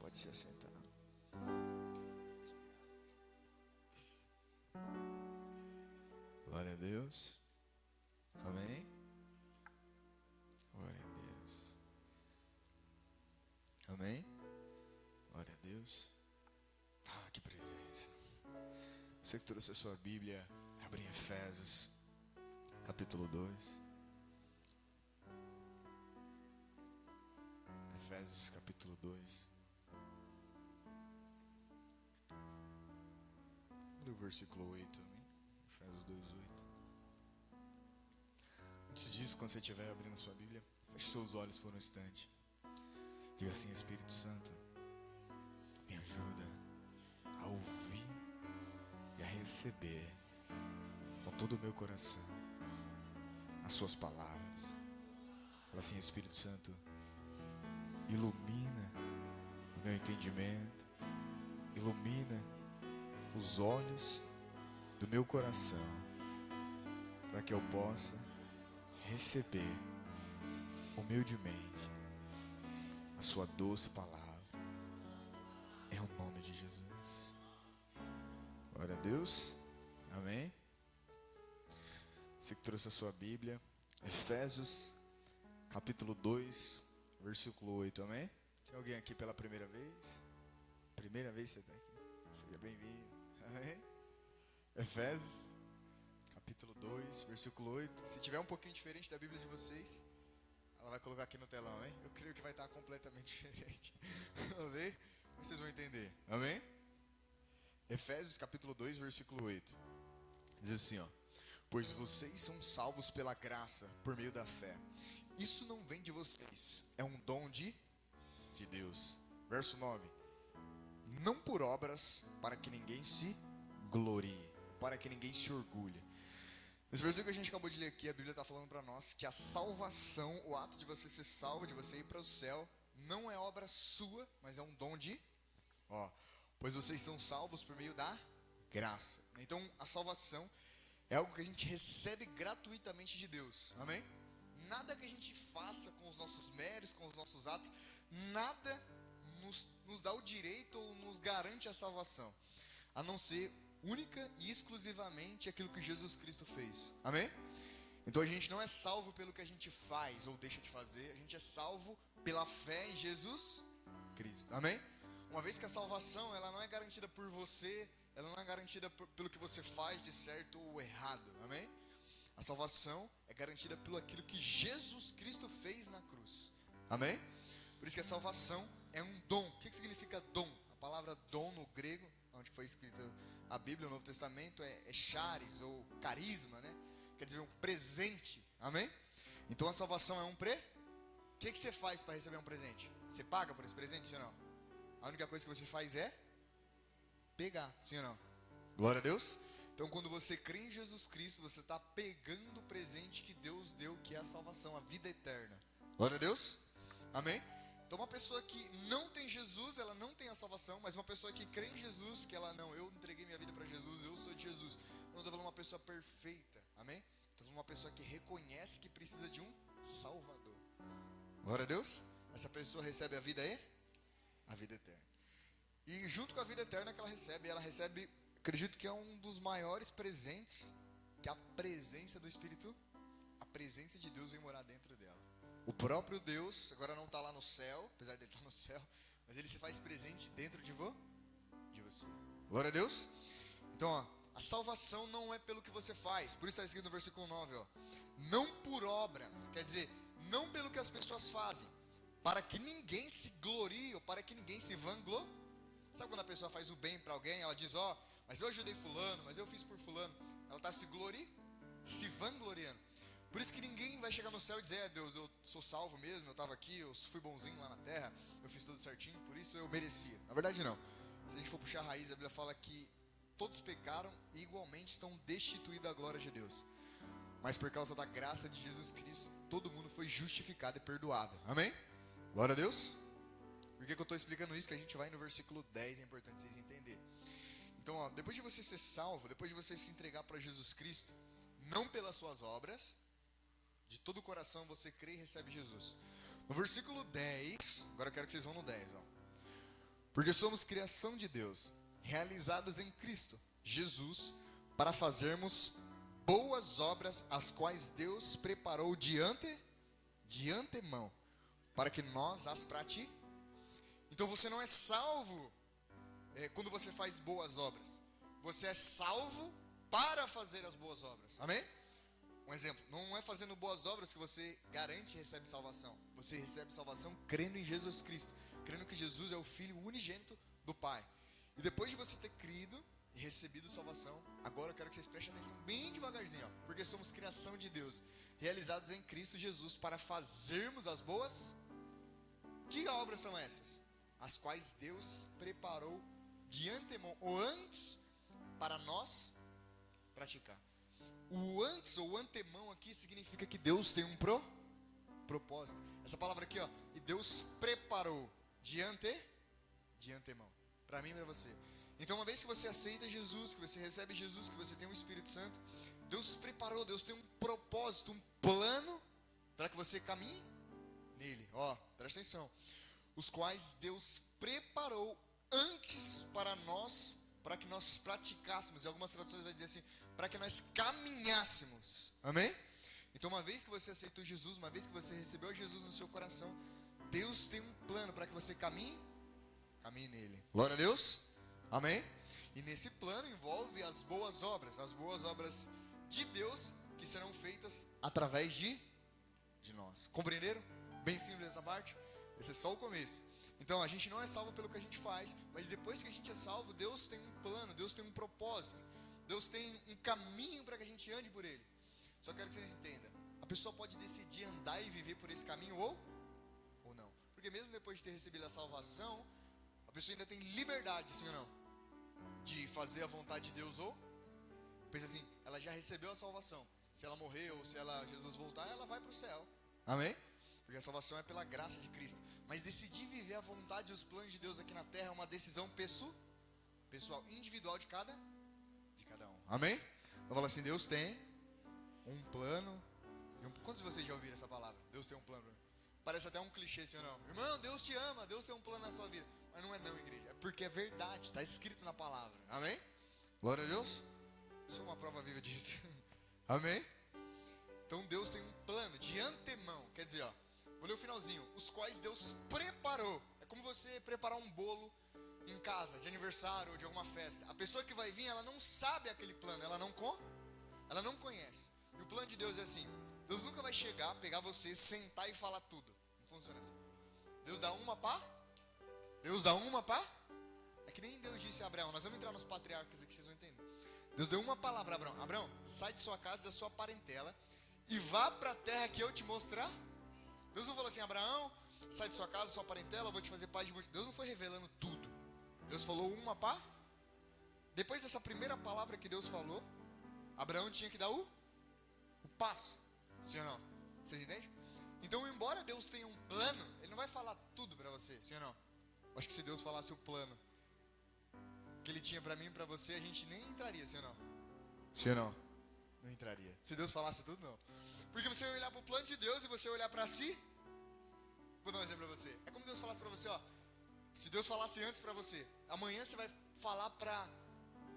Pode se assentar. Glória a Deus. Amém. Glória a Deus. Amém. Glória a Deus. Ah, que presença. Você que trouxe a sua Bíblia, abre em Efésios, capítulo 2. Efésios, capítulo 2. No versículo 8, amém? Efésios 2, 8. Antes disso, quando você estiver abrindo a sua Bíblia, feche seus olhos por um instante. Diga assim: Espírito Santo, me ajuda a ouvir e a receber com todo o meu coração as suas palavras. Fala assim: Espírito Santo, ilumina o meu entendimento, ilumina os olhos do meu coração, para que eu possa receber humildemente a sua doce palavra, em o nome de Jesus. Glória a Deus. Amém. Você que trouxe a sua Bíblia, Efésios capítulo 2, versículo 8, amém? Tem alguém aqui pela primeira vez? Primeira vez que você está aqui? Seja bem-vindo. Amém? Efésios capítulo 2, versículo 8. Se tiver um pouquinho diferente da Bíblia de vocês, ela vai colocar aqui no telão, hein? Eu creio que vai estar completamente diferente. Vamos ver? Vocês vão entender. Amém? Efésios capítulo 2, versículo 8. Diz assim, ó: pois vocês são salvos pela graça, por meio da fé. Isso não vem de vocês, é um dom de Deus. Verso 9: não por obras, para que ninguém se glorie, para que ninguém se orgulhe. Nesse versículo que a gente acabou de ler aqui, a Bíblia está falando para nós que a salvação, o ato de você ser salvo, de você ir para o céu, não é obra sua, mas é um dom de, pois vocês são salvos por meio da graça. Então a salvação é algo que a gente recebe gratuitamente de Deus, amém? Nada que a gente faça com os nossos méritos, com os nossos atos, nada nos dá o direito ou nos garante a salvação, a não ser única e exclusivamente aquilo que Jesus Cristo fez, amém? Então a gente não é salvo pelo que a gente faz ou deixa de fazer, a gente é salvo pela fé em Jesus Cristo, amém? Uma vez que a salvação, ela não é garantida por você, ela não é garantida pelo que você faz de certo ou errado, amém? A salvação é garantida pelo aquilo que Jesus Cristo fez na cruz, amém? Por isso que a salvação é um dom. O que significa dom? A palavra dom no grego, onde foi escrita a Bíblia, o Novo Testamento, é charis ou carisma, né? Quer dizer, um presente, amém? Então a salvação é um O que você faz para receber um presente? Você paga por esse presente, sim ou não? A única coisa que você faz é pegar, sim ou não? Glória a Deus. Então quando você crê em Jesus Cristo, você está pegando o presente que Deus deu, que é a salvação, a vida eterna. Glória a Deus. Amém? Então uma pessoa que não tem Jesus, ela não tem a salvação. Mas uma pessoa que crê em Jesus, que ela não, eu entreguei minha vida para Jesus, eu sou de Jesus. Eu não estou falando uma pessoa perfeita, amém? Estou falando uma pessoa que reconhece que precisa de um Salvador. Glória a Deus. Essa pessoa recebe a vida a vida eterna. E junto com a vida eterna que ela recebe, acredito que é um dos maiores presentes, que é a presença do Espírito. A presença de Deus vem morar dentro dela. O próprio Deus, agora não está lá no céu, apesar de ele estar no céu, mas ele se faz presente dentro de você. Glória a Deus. Então, a salvação não é pelo que você faz. Por isso está escrito no versículo 9, não por obras, quer dizer, não pelo que as pessoas fazem, para que ninguém se glorie, ou para que ninguém se vanglorie. Sabe quando a pessoa faz o bem para alguém, ela diz, mas eu ajudei fulano, mas eu fiz por fulano. Ela está se vangloriando. Por isso que ninguém vai chegar no céu e dizer, Deus, eu sou salvo mesmo, eu estava aqui, eu fui bonzinho lá na terra, eu fiz tudo certinho, por isso eu merecia. Na verdade não. Se a gente for puxar a raiz, a Bíblia fala que todos pecaram e igualmente estão destituídos da glória de Deus. Mas por causa da graça de Jesus Cristo, todo mundo foi justificado e perdoado. Amém? Glória a Deus. Por que eu estou explicando isso? Que a gente vai no versículo 10, é importante vocês entenderem. Então, depois de você ser salvo, depois de você se entregar para Jesus Cristo, não pelas suas obras, de todo o coração você crê e recebe Jesus. No versículo 10, agora eu quero que vocês vão no 10, Porque somos criação de Deus, realizados em Cristo Jesus, para fazermos boas obras, as quais Deus preparou de antemão, para que nós as pratiquemos. Então você não é salvo quando você faz boas obras. Você é salvo para fazer as boas obras. Amém? Um exemplo, não é fazendo boas obras que você garante e recebe salvação. Você recebe salvação crendo em Jesus Cristo, crendo que Jesus é o Filho unigênito do Pai. E depois de você ter crido e recebido salvação, agora eu quero que vocês prestem atenção bem devagarzinho, ó, porque somos criação de Deus, realizados em Cristo Jesus, para fazermos as boas. Que obras são essas? As quais Deus preparou de antemão, ou antes, para nós praticar. O antes ou antemão aqui significa que Deus tem um propósito. Essa palavra aqui, ó, e Deus preparou de antemão, para mim e para você. Então, uma vez que você aceita Jesus, que você recebe Jesus, que você tem o Espírito Santo, Deus preparou, Deus tem um propósito, um plano para que você caminhe nele. Ó, presta atenção. Os quais Deus preparou antes para nós, para que nós praticássemos. E algumas traduções vai dizer assim, para que nós caminhássemos. Amém? Então, uma vez que você aceitou Jesus, uma vez que você recebeu Jesus no seu coração, Deus tem um plano para que você caminhe nele. Glória a Deus. Amém? E nesse plano envolve as boas obras de Deus, que serão feitas através de nós. Compreenderam? Bem simples essa parte. Esse é só o começo. Então, a gente não é salvo pelo que a gente faz, mas depois que a gente é salvo, Deus tem um plano, Deus tem um propósito, Deus tem um caminho para que a gente ande por ele. Só quero que vocês entendam, a pessoa pode decidir andar e viver por esse caminho ou não. Porque mesmo depois de ter recebido a salvação, a pessoa ainda tem liberdade, sim ou não? De fazer a vontade de Deus ou... Pensa assim, ela já recebeu a salvação. Se ela morrer ou se Jesus voltar, ela vai para o céu. Amém? Porque a salvação é pela graça de Cristo. Mas decidir viver a vontade e os planos de Deus aqui na terra é uma decisão pessoal, individual de cada um. Amém? Então fala assim, Deus tem um plano. Quantos de vocês já ouviram essa palavra? Deus tem um plano. Parece até um clichê, sim ou não? Irmão, Deus te ama, Deus tem um plano na sua vida. Mas não é não, igreja. É porque é verdade, está escrito na palavra. Amém? Glória a Deus. Sou uma prova viva disso. Amém? Então Deus tem um plano de antemão. Quer dizer, ó, vou ler o finalzinho. Os quais Deus preparou. É como você preparar um bolo em casa, de aniversário ou de alguma festa. A pessoa que vai vir, ela não sabe aquele plano, ela não conhece. E o plano de Deus é assim, Deus nunca vai chegar, pegar você, sentar e falar tudo. Não funciona assim. Deus dá uma pá. É que nem Deus disse a Abraão. Nós vamos entrar nos patriarcas aqui, vocês vão entender. Deus deu uma palavra a Abraão. Abraão, sai de sua casa, da sua parentela e vá para a terra que eu te mostrar. Deus não falou assim, Abraão, sai de sua casa, da sua parentela, eu vou te fazer paz de multidão. Deus não foi revelando tudo. Deus falou uma pá. Depois dessa primeira palavra que Deus falou, Abraão tinha que dar o passo. Sim ou não? Vocês entendem? Então, embora Deus tenha um plano, Ele não vai falar tudo para você. Sim ou não? Eu acho que se Deus falasse o plano que Ele tinha para mim e para você, a gente nem entraria. Sim ou não? Sim ou não? Não entraria. Se Deus falasse tudo, não. Porque você vai olhar para o plano de Deus e você olhar para si. Vou dar um exemplo para você. É como Deus falasse para você, ó. Se Deus falasse antes para você, amanhã você vai falar para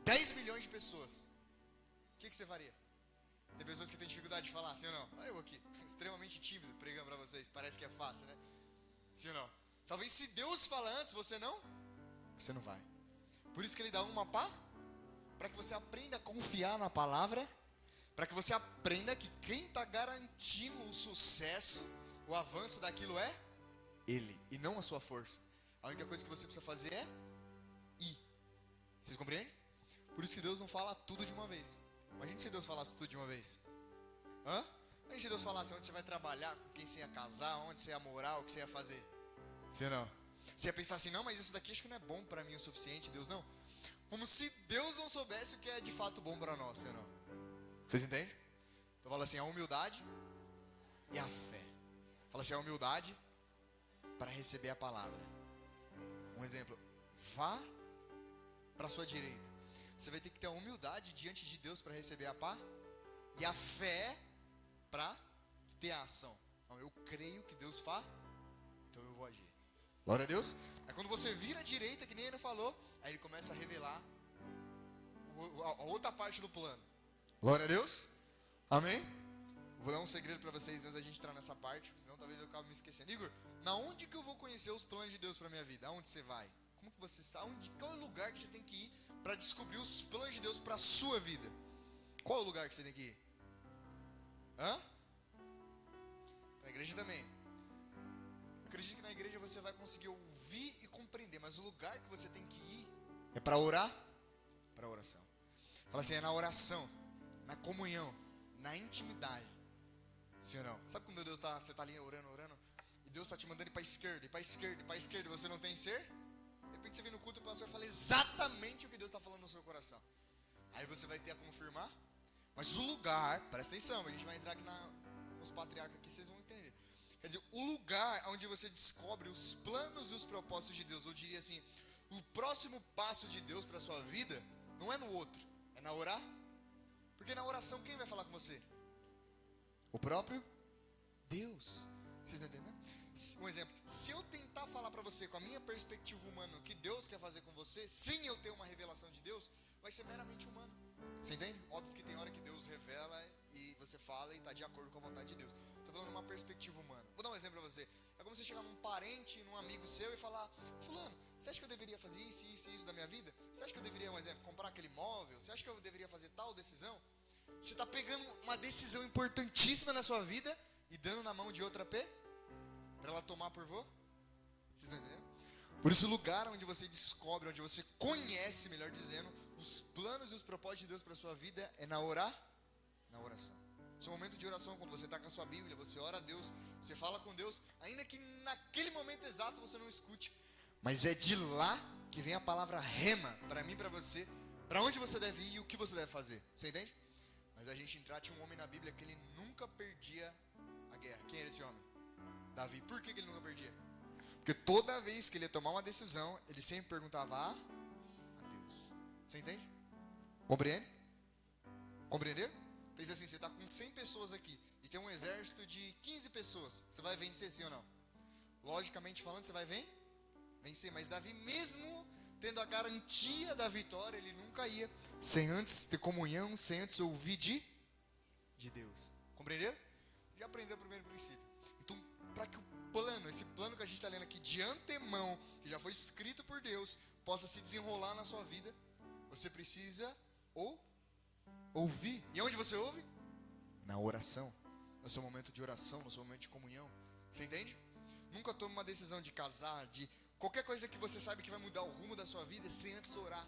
10 milhões de pessoas. O que você faria? Tem pessoas que têm dificuldade de falar, sim ou não? Ah, eu aqui, extremamente tímido, pregando para vocês. Parece que é fácil, né? Sim ou não? Talvez se Deus fala antes, você não vai. Por isso que Ele dá uma pá, para que você aprenda a confiar na palavra, para que você aprenda que quem está garantindo o sucesso, o avanço daquilo é Ele, e não a sua força. A única coisa que você precisa fazer é ir. Vocês compreendem? Por isso que Deus não fala tudo de uma vez. Imagina se Deus falasse tudo de uma vez. Imagina se Deus falasse onde você vai trabalhar, com quem você ia casar, onde você ia morar, o que você ia fazer. Sim ou não? Você ia pensar assim, não, mas isso daqui acho que não é bom para mim o suficiente, Deus não. Como se Deus não soubesse o que é de fato bom para nós, sim ou não? Vocês entendem? Então fala assim, a humildade e a fé. Fala assim, a humildade para receber a palavra. Um exemplo, vá para a sua direita. Você vai ter que ter a humildade diante de Deus para receber a pá e a fé para ter a ação. Então, eu creio que Deus faz, então eu vou agir. Glória a Deus. Aí quando você vira à direita, que nem ele falou, aí ele começa a revelar a outra parte do plano. Glória a Deus. Amém? Vou dar um segredo para vocês antes da gente entrar nessa parte, senão talvez eu acabe me esquecendo. Igor, na onde que eu vou conhecer os planos de Deus para minha vida? Aonde você vai? Como que você sabe? Qual é o lugar que você tem que ir para descobrir os planos de Deus para a sua vida? Qual é o lugar que você tem que ir? Para a igreja também. Eu acredito que na igreja você vai conseguir ouvir e compreender, mas o lugar que você tem que ir é para orar, para oração. Fala assim, é na oração, na comunhão, na intimidade. Sim ou não? Sabe quando Deus você está ali orando, e Deus está te mandando ir para a esquerda, e você não tem ser? De repente você vem no culto e o pastor fala exatamente o que Deus está falando no seu coração. Aí você vai ter a confirmar. Mas o lugar, presta atenção, a gente vai entrar aqui nos patriarcas aqui, vocês vão entender. Quer dizer, o lugar onde você descobre os planos e os propósitos de Deus, eu diria assim, o próximo passo de Deus para a sua vida, não é no outro, é na orar. Porque na oração quem vai falar com você? O próprio Deus. Vocês estão entendendo? Um exemplo, se eu tentar falar para você com a minha perspectiva humana o que Deus quer fazer com você, sem eu ter uma revelação de Deus, vai ser meramente humano. Você entende? Óbvio que tem hora que Deus revela e você fala e está de acordo com a vontade de Deus. Estou falando de uma perspectiva humana. Vou dar um exemplo para você. É como você chegar num parente, num amigo seu e falar: fulano, você acha que eu deveria fazer isso, isso e isso da minha vida? Você acha que eu deveria, um exemplo, comprar aquele imóvel? Você acha que eu deveria fazer tal decisão? Você está pegando uma decisão importantíssima na sua vida e dando na mão de outra para ela tomar por você? Vocês estão entendendo? Por isso o lugar onde você descobre, onde você conhece, melhor dizendo, os planos e os propósitos de Deus para a sua vida é na oração. Seu momento de oração, quando você está com a sua Bíblia, você ora a Deus, você fala com Deus, ainda que naquele momento exato você não escute, mas é de lá que vem a palavra rema, para mim e para você, para onde você deve ir e o que você deve fazer. Você entende? Mas a gente entrar, tinha um homem na Bíblia que ele nunca perdia a guerra. Quem era esse homem? Davi. Por que ele nunca perdia? Porque toda vez que ele ia tomar uma decisão, ele sempre perguntava a Deus. Você entende? Compreende? Compreendeu? Pensa assim, você está com 100 pessoas aqui e tem um exército de 15 pessoas. Você vai vencer, sim ou não? Logicamente falando, você vai vencer. Mas Davi, mesmo tendo a garantia da vitória, ele nunca ia sem antes ter comunhão, sem antes ouvir de Deus. Compreendeu? Já aprendeu o primeiro princípio. Então, para que o plano, esse plano que a gente está lendo aqui de antemão, que já foi escrito por Deus, possa se desenrolar na sua vida, você precisa ouvir. E onde você ouve? Na oração. No seu momento de oração, no seu momento de comunhão. Você entende? Nunca tome uma decisão de casar, de qualquer coisa que você sabe que vai mudar o rumo da sua vida sem antes orar.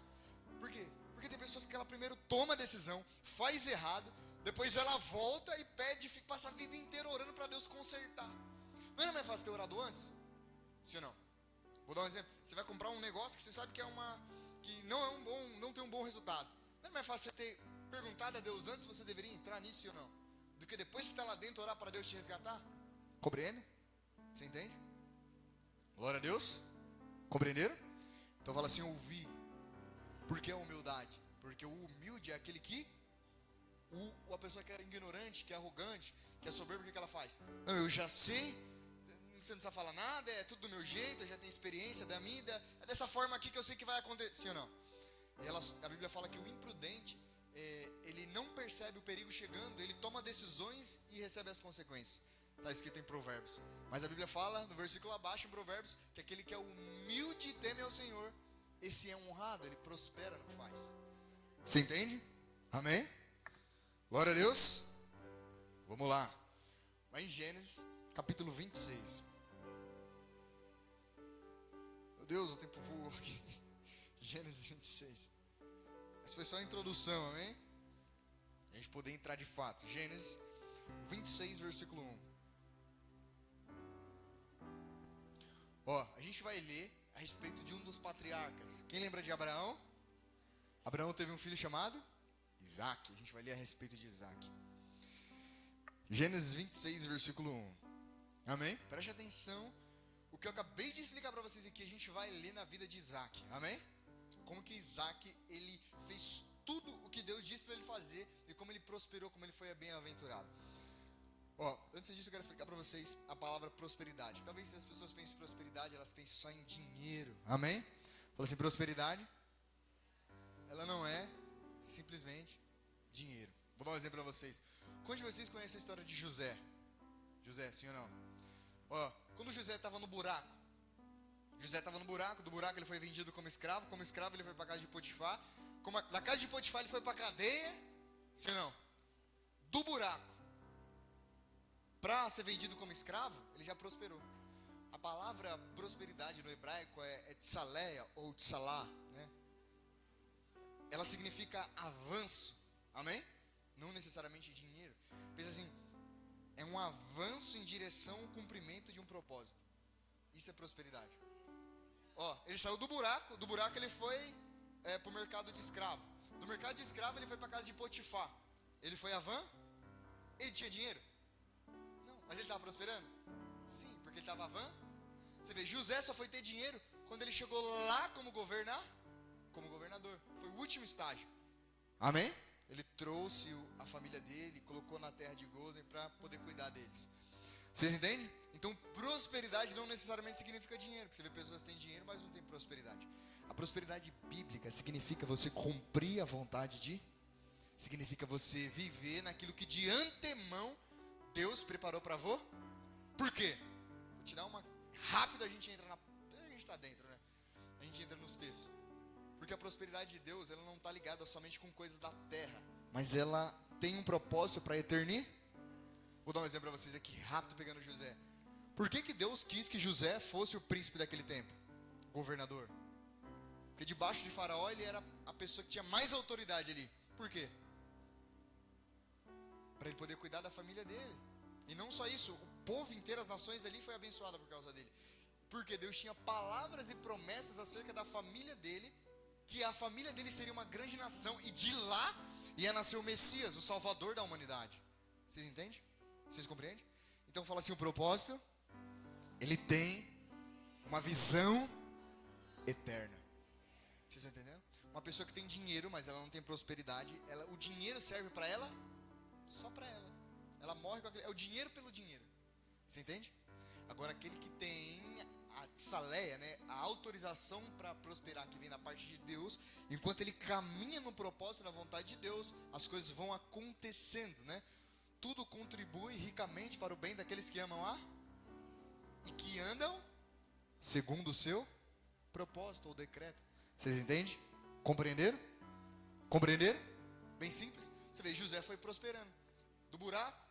Por quê? Porque tem pessoas que ela primeiro toma a decisão, faz errado, depois ela volta e pede, passa a vida inteira orando para Deus consertar. Não era mais fácil ter orado antes? Sim ou não? Vou dar um exemplo. Você vai comprar um negócio que você sabe que que não tem um bom resultado. Não é mais fácil você ter perguntado a Deus antes se você deveria entrar nisso, sim ou não? Do que depois que está lá dentro orar para Deus te resgatar? Compreende? Você entende? Glória a Deus. Compreenderam? Então fala assim, ouvir. Por que a humildade? Porque o humilde é aquele que a pessoa que é ignorante, que é arrogante, que é soberbo, o que ela faz? Não, eu já sei, você não precisa falar nada, é tudo do meu jeito, eu já tenho experiência da minha, é dessa forma aqui que eu sei que vai acontecer, sim ou não? A Bíblia fala que o imprudente, ele não percebe o perigo chegando, ele toma decisões e recebe as consequências. Está escrito em Provérbios. Mas a Bíblia fala, no versículo abaixo, em Provérbios, que aquele que é humilde e teme ao Senhor, esse é honrado, ele prospera no que faz. Você entende? Amém? Glória a Deus. Vamos lá. Vai em Gênesis, capítulo 26. Meu Deus, o tempo voou aqui. Gênesis 26. Essa foi só a introdução, amém? A gente poder entrar de fato. Gênesis 26, versículo 1. A gente vai ler a respeito de um dos patriarcas. Quem lembra de Abraão? Abraão teve um filho chamado Isaac. A gente vai ler a respeito de Isaac. Gênesis 26, versículo 1. Amém? Preste atenção. O que eu acabei de explicar para vocês aqui, a gente vai ler na vida de Isaac. Amém? Como que Isaac, ele fez tudo o que Deus disse para ele fazer e como ele prosperou, como ele foi bem-aventurado. Ó, antes disso eu quero explicar para vocês a palavra prosperidade. Talvez se as pessoas pensem em prosperidade, elas pensem só em dinheiro. Amém? Fala assim, prosperidade, ela não é simplesmente dinheiro. Vou dar um exemplo para vocês. Quantos de vocês conhecem a história de José? José, sim ou não? Ó, quando José estava no buraco, do buraco ele foi vendido como escravo ele foi para a casa de Potifar, da casa de Potifar ele foi para a cadeia, sim ou não? Do buraco, para ser vendido como escravo, ele já prosperou. A palavra prosperidade no hebraico é tsaleia ou tsalá, né? Ela significa avanço, amém? Não necessariamente dinheiro. Pensa assim, é um avanço em direção ao cumprimento de um propósito. Isso é prosperidade. Ó, ele saiu do buraco ele foi para o mercado de escravo. Do mercado de escravo ele foi para a casa de Potifar. Ele foi a van? Ele tinha dinheiro? Não, mas ele estava prosperando? Sim, porque ele estava a van. Você vê, José só foi ter dinheiro quando ele chegou lá como governador. Foi o último estágio. Amém? Ele trouxe a família dele, colocou na terra de Gozem para poder cuidar deles. Vocês entendem? Então, prosperidade não necessariamente significa dinheiro. Porque você vê pessoas que têm dinheiro, mas não têm prosperidade. A prosperidade bíblica significa você cumprir a vontade de... Significa você viver naquilo que de antemão Deus preparou para você. Por quê? Vou te dar uma... Rápido a gente entra na... A gente está dentro, né? A gente entra nos textos. Porque a prosperidade de Deus, ela não está ligada somente com coisas da terra. Mas ela tem um propósito para a eternidade. Vou dar um exemplo para vocês aqui, rápido, pegando José. Por que Deus quis que José fosse o príncipe daquele tempo? Governador. Porque debaixo de Faraó, ele era a pessoa que tinha mais autoridade ali. Por quê? Para ele poder cuidar da família dele. E não só isso, o povo inteiro, as nações ali foi abençoada por causa dele. Porque Deus tinha palavras e promessas acerca da família dele, que a família dele seria uma grande nação, e de lá ia nascer o Messias, o Salvador da humanidade. Vocês entendem? Vocês compreendem? Então fala assim, o propósito, ele tem uma visão eterna. Vocês estão entendendo? Uma pessoa que tem dinheiro, mas ela não tem prosperidade, o dinheiro serve para ela, só para ela. Ela morre com aquele, é o dinheiro pelo dinheiro. Você entende? Agora aquele que tem a tsaleia, né, a autorização para prosperar, que vem da parte de Deus, enquanto ele caminha no propósito, na vontade de Deus, as coisas vão acontecendo, né? Tudo contribui ricamente para o bem daqueles que amam e que andam segundo o seu propósito ou decreto. Vocês entendem? Compreenderam? Compreenderam? Bem simples. Você vê, José foi prosperando. Do buraco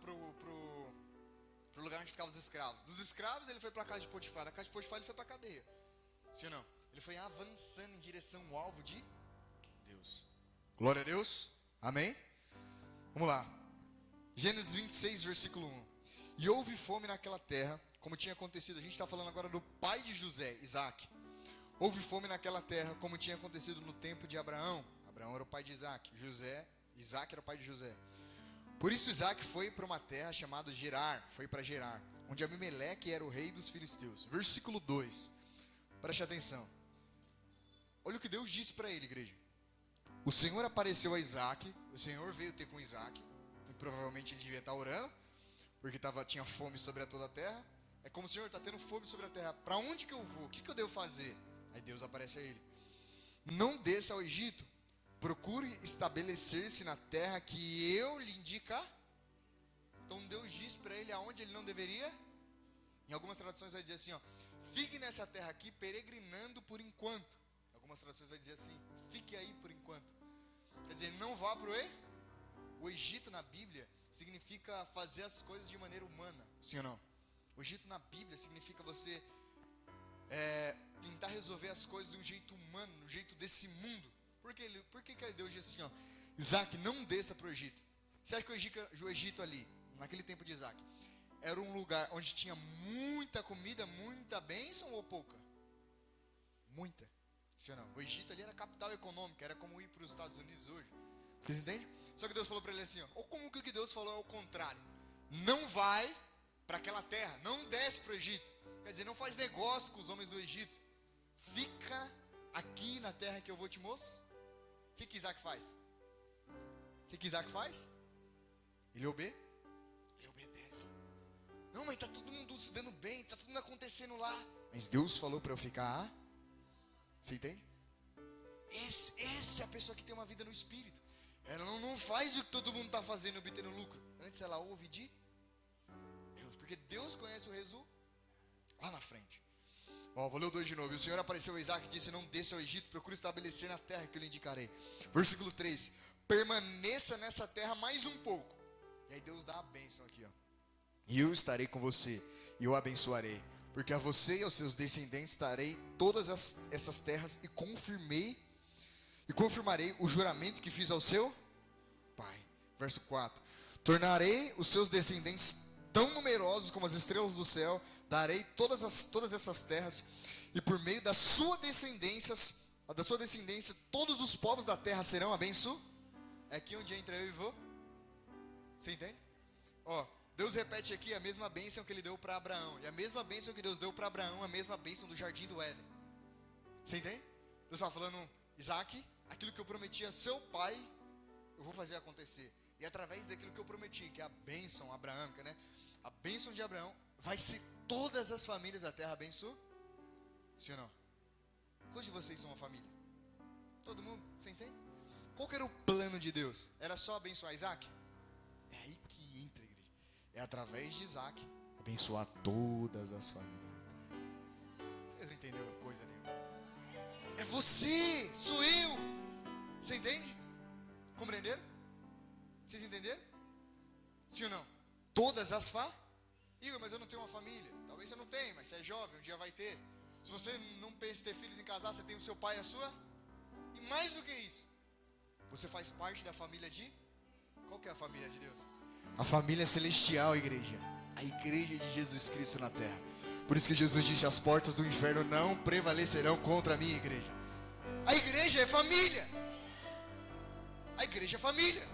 pro lugar onde ficavam os escravos. Dos escravos ele foi para a casa de Potifar. Da casa de Potifar ele foi para a cadeia. Sim ou não? Ele foi avançando em direção ao alvo de Deus. Glória a Deus. Amém? Vamos lá. Gênesis 26, versículo 1. E houve fome naquela terra, como tinha acontecido. A gente está falando agora do pai de José, Isaac. Houve fome naquela terra, como tinha acontecido no tempo de Abraão. Abraão era o pai de Isaac. Isaac era o pai de José. Por isso Isaac foi para uma terra chamada Gerar. Foi para Gerar, onde Abimeleque era o rei dos filisteus. Versículo 2. Preste atenção. Olha o que Deus disse para ele, igreja. O Senhor apareceu a Isaac. O Senhor veio ter com Isaac. E provavelmente ele devia estar orando, porque tinha fome sobre toda a terra. É como o Senhor está tendo fome sobre a terra. Para onde que eu vou? O que eu devo fazer? Aí Deus aparece a ele. Não desça ao Egito. Procure estabelecer-se na terra que eu lhe indicar. Então Deus diz para ele aonde ele não deveria. Em algumas traduções vai dizer assim, ó, fique nessa terra aqui peregrinando por enquanto. Em algumas traduções vai dizer assim, fique aí por enquanto. Quer dizer, não vá para o Egito na Bíblia significa fazer as coisas de maneira humana. Sim ou não? O Egito na Bíblia significa você tentar resolver as coisas de um jeito humano, no jeito desse mundo. Por que Deus diz assim, ó, Isaac, não desça para o Egito? Você acha que o Egito ali, naquele tempo de Isaac, era um lugar onde tinha muita comida, muita bênção ou pouca? Muita. Sim ou não? O Egito ali era a capital econômica, era como ir para os Estados Unidos hoje. Vocês entendem? Só que Deus falou para ele assim, ó, ou como que Deus falou ao contrário? Não vai para aquela terra, não desce para o Egito. Quer dizer, não faz negócio com os homens do Egito. Fica aqui na terra que eu vou te mostrar. O que Isaac faz? O que Isaac faz? Ele Não, mas está todo mundo se dando bem, está tudo acontecendo lá. Mas Deus falou para eu ficar. Você entende? Essa é a pessoa que tem uma vida no Espírito. Ela não faz o que todo mundo está fazendo, obtendo lucro. Antes ela ouve de Deus, porque Deus conhece o resultado lá na frente. Vou ler o 2 de novo. E o Senhor apareceu a Isaac e disse: não desça ao Egito, procure estabelecer na terra que eu lhe indicarei. Versículo 3: permaneça nessa terra mais um pouco. E aí Deus dá a bênção aqui, ó. E eu estarei com você, e eu abençoarei, porque a você e aos seus descendentes darei todas essas terras, e confirmarei o juramento que fiz ao seu pai. Verso 4: tornarei os seus descendentes tão numerosos como as estrelas do céu, darei todas essas terras, e por meio da sua descendência, todos os povos da terra serão abençoados. É aqui onde entra eu e vou. Você entende? Deus repete aqui a mesma bênção que ele deu para Abraão. E a mesma bênção que Deus deu para Abraão, a mesma bênção do jardim do Éden. Você entende? Deus está falando: Isaac, aquilo que eu prometi a seu pai, eu vou fazer acontecer. E através daquilo que eu prometi, que é a bênção abraâmica, né? A bênção de Abraão, vai ser todas as famílias da terra abençoadas. Sim ou não? Quantos de vocês são uma família? Todo mundo? Você entende? Qual que era o plano de Deus? Era só abençoar Isaac? É aí que entra a igreja. É através de Isaac abençoar todas as famílias da terra. Vocês não entenderam coisa nenhuma. É você, sou eu. Você entende? Compreenderam? Vocês entenderam? Sim ou não? Todas as Igor, mas eu não tenho uma família. Talvez você não tenha, mas você é jovem, um dia vai ter. Se você não pensa em ter filhos em casar, você tem o seu pai e a sua. E mais do que isso, você faz parte da família de... Qual que é a família de Deus? A família celestial, igreja. A igreja de Jesus Cristo na terra. Por isso que Jesus disse: as portas do inferno não prevalecerão contra a minha igreja. A igreja é família. A igreja é família.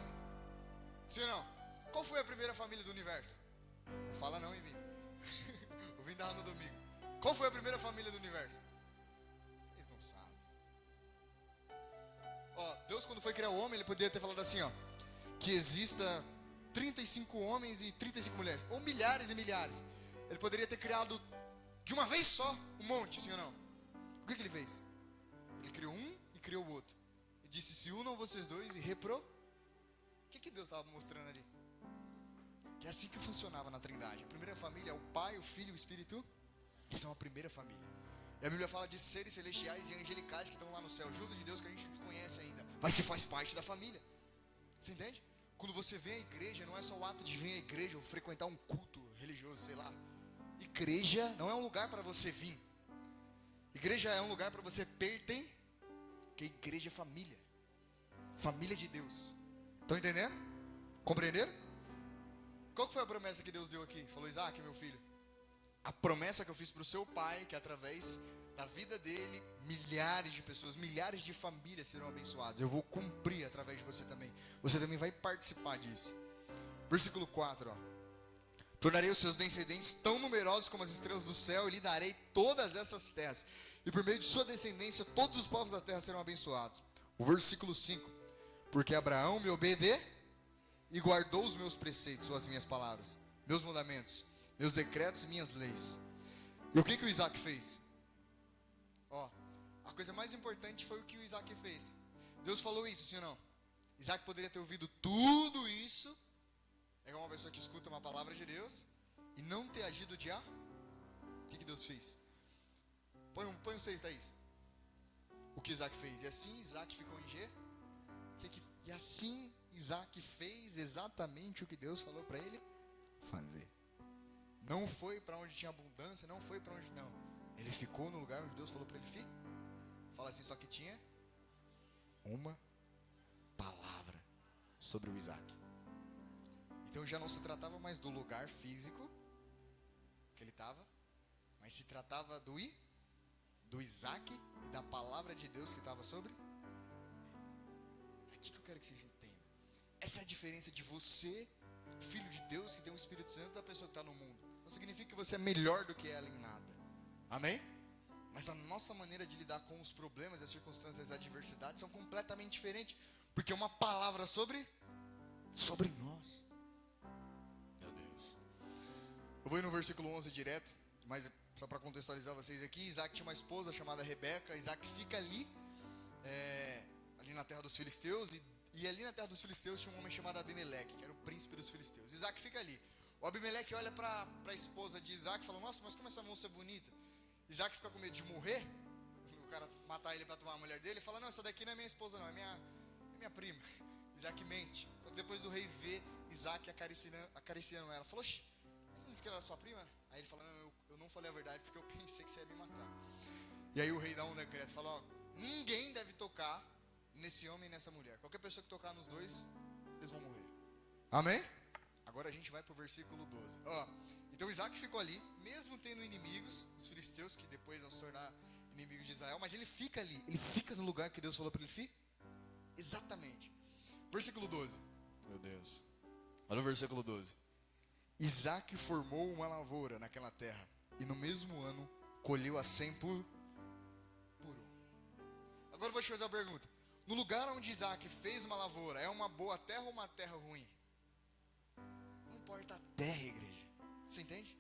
Sim ou não? Qual foi a primeira família do universo? Não fala não, hein, Vini? O Vini estava no domingo. Qual foi a primeira família do universo? Vocês não sabem. Deus, quando foi criar o homem, ele poderia ter falado assim, que exista 35 homens e 35 mulheres, ou milhares e milhares. Ele poderia ter criado de uma vez só um monte, sim ou não? O que ele fez? Ele criou um e criou o outro. E disse: se unam vocês dois e O que Deus estava mostrando ali? Que é assim que funcionava na Trindade. A primeira família é o Pai, o Filho e o Espírito. Eles são a primeira família. E a Bíblia fala de seres celestiais e angelicais que estão lá no céu, juntos de Deus, que a gente desconhece ainda, mas que faz parte da família. Você entende? Quando você vem à igreja, não é só o ato de vir à igreja ou frequentar um culto religioso, sei lá. Igreja não é um lugar para você vir. Igreja é um lugar para você pertencer. Porque igreja é família. Família de Deus. Estão entendendo? Compreenderam? Qual que foi a promessa que Deus deu aqui? Falou: Isaac, meu filho, a promessa que eu fiz para o seu pai, que através da vida dele, milhares de pessoas, milhares de famílias serão abençoadas. Eu vou cumprir através de você também. Você também vai participar disso. Versículo 4, tornarei os seus descendentes tão numerosos como as estrelas do céu, e lhe darei todas essas terras, e por meio de sua descendência todos os povos da terra serão abençoados. O versículo 5: porque Abraão me obedeceu e guardou os meus preceitos, ou as minhas palavras, meus mandamentos, meus decretos e minhas leis. E o que o Isaac fez? A coisa mais importante foi o que o Isaac fez. Deus falou isso, sim ou não? Isaac poderia ter ouvido tudo isso. É uma pessoa que escuta uma palavra de Deus e não ter agido de O que Deus fez? Põe um 6, Thaís. O que Isaac fez? E assim Isaac ficou em G. E assim Isaac fez exatamente o que Deus falou para ele fazer. Não foi para onde tinha abundância, não foi para onde não. Ele ficou no lugar onde Deus falou para ele ficar. Fala assim: só que tinha uma palavra sobre o Isaac. Então já não se tratava mais do lugar físico que ele estava, mas se tratava do Isaac e da palavra de Deus que estava sobre. Aqui que eu quero que vocês entendam. Essa é a diferença de você, filho de Deus, que tem um Espírito Santo, da pessoa que está no mundo. Não significa que você é melhor do que ela em nada. Amém? Mas a nossa maneira de lidar com os problemas, as circunstâncias, as adversidades são completamente diferentes. Porque é uma palavra sobre nós. Meu Deus. Eu vou ir no versículo 11 direto, mas só para contextualizar vocês aqui, Isaac tinha uma esposa chamada Rebeca. Isaac fica ali, ali na terra dos filisteus, e ali na terra dos filisteus tinha um homem chamado Abimeleque, que era o príncipe dos filisteus. Isaac fica ali. O Abimeleque olha para a esposa de Isaac e fala: nossa, mas como essa moça é bonita. Isaac fica com medo de morrer, o cara matar ele para tomar a mulher dele, e fala: não, essa daqui não é minha esposa não, é minha prima. Isaac mente. Só que depois o rei vê Isaac acariciando ela. Falou: oxi, você não disse que ela era sua prima? Aí ele fala: não, eu não falei a verdade porque eu pensei que você ia me matar. E aí o rei dá um decreto, fala: ó, ninguém deve tocar nesse homem e nessa mulher. Qualquer pessoa que tocar nos dois, eles vão morrer. Amém? Agora a gente vai para o versículo 12. Ó, então Isaac ficou ali, mesmo tendo inimigos, os filisteus, que depois vão se tornar inimigos de Israel, mas ele fica ali, ele fica no lugar que Deus falou para ele ficar. Exatamente. Versículo 12. Meu Deus. Olha o versículo 12. Isaac formou uma lavoura naquela terra, e no mesmo ano colheu a 100 por um. Agora eu vou te fazer uma pergunta. No lugar onde Isaac fez uma lavoura, é uma boa terra ou uma terra ruim? Não importa a terra, igreja. Você entende?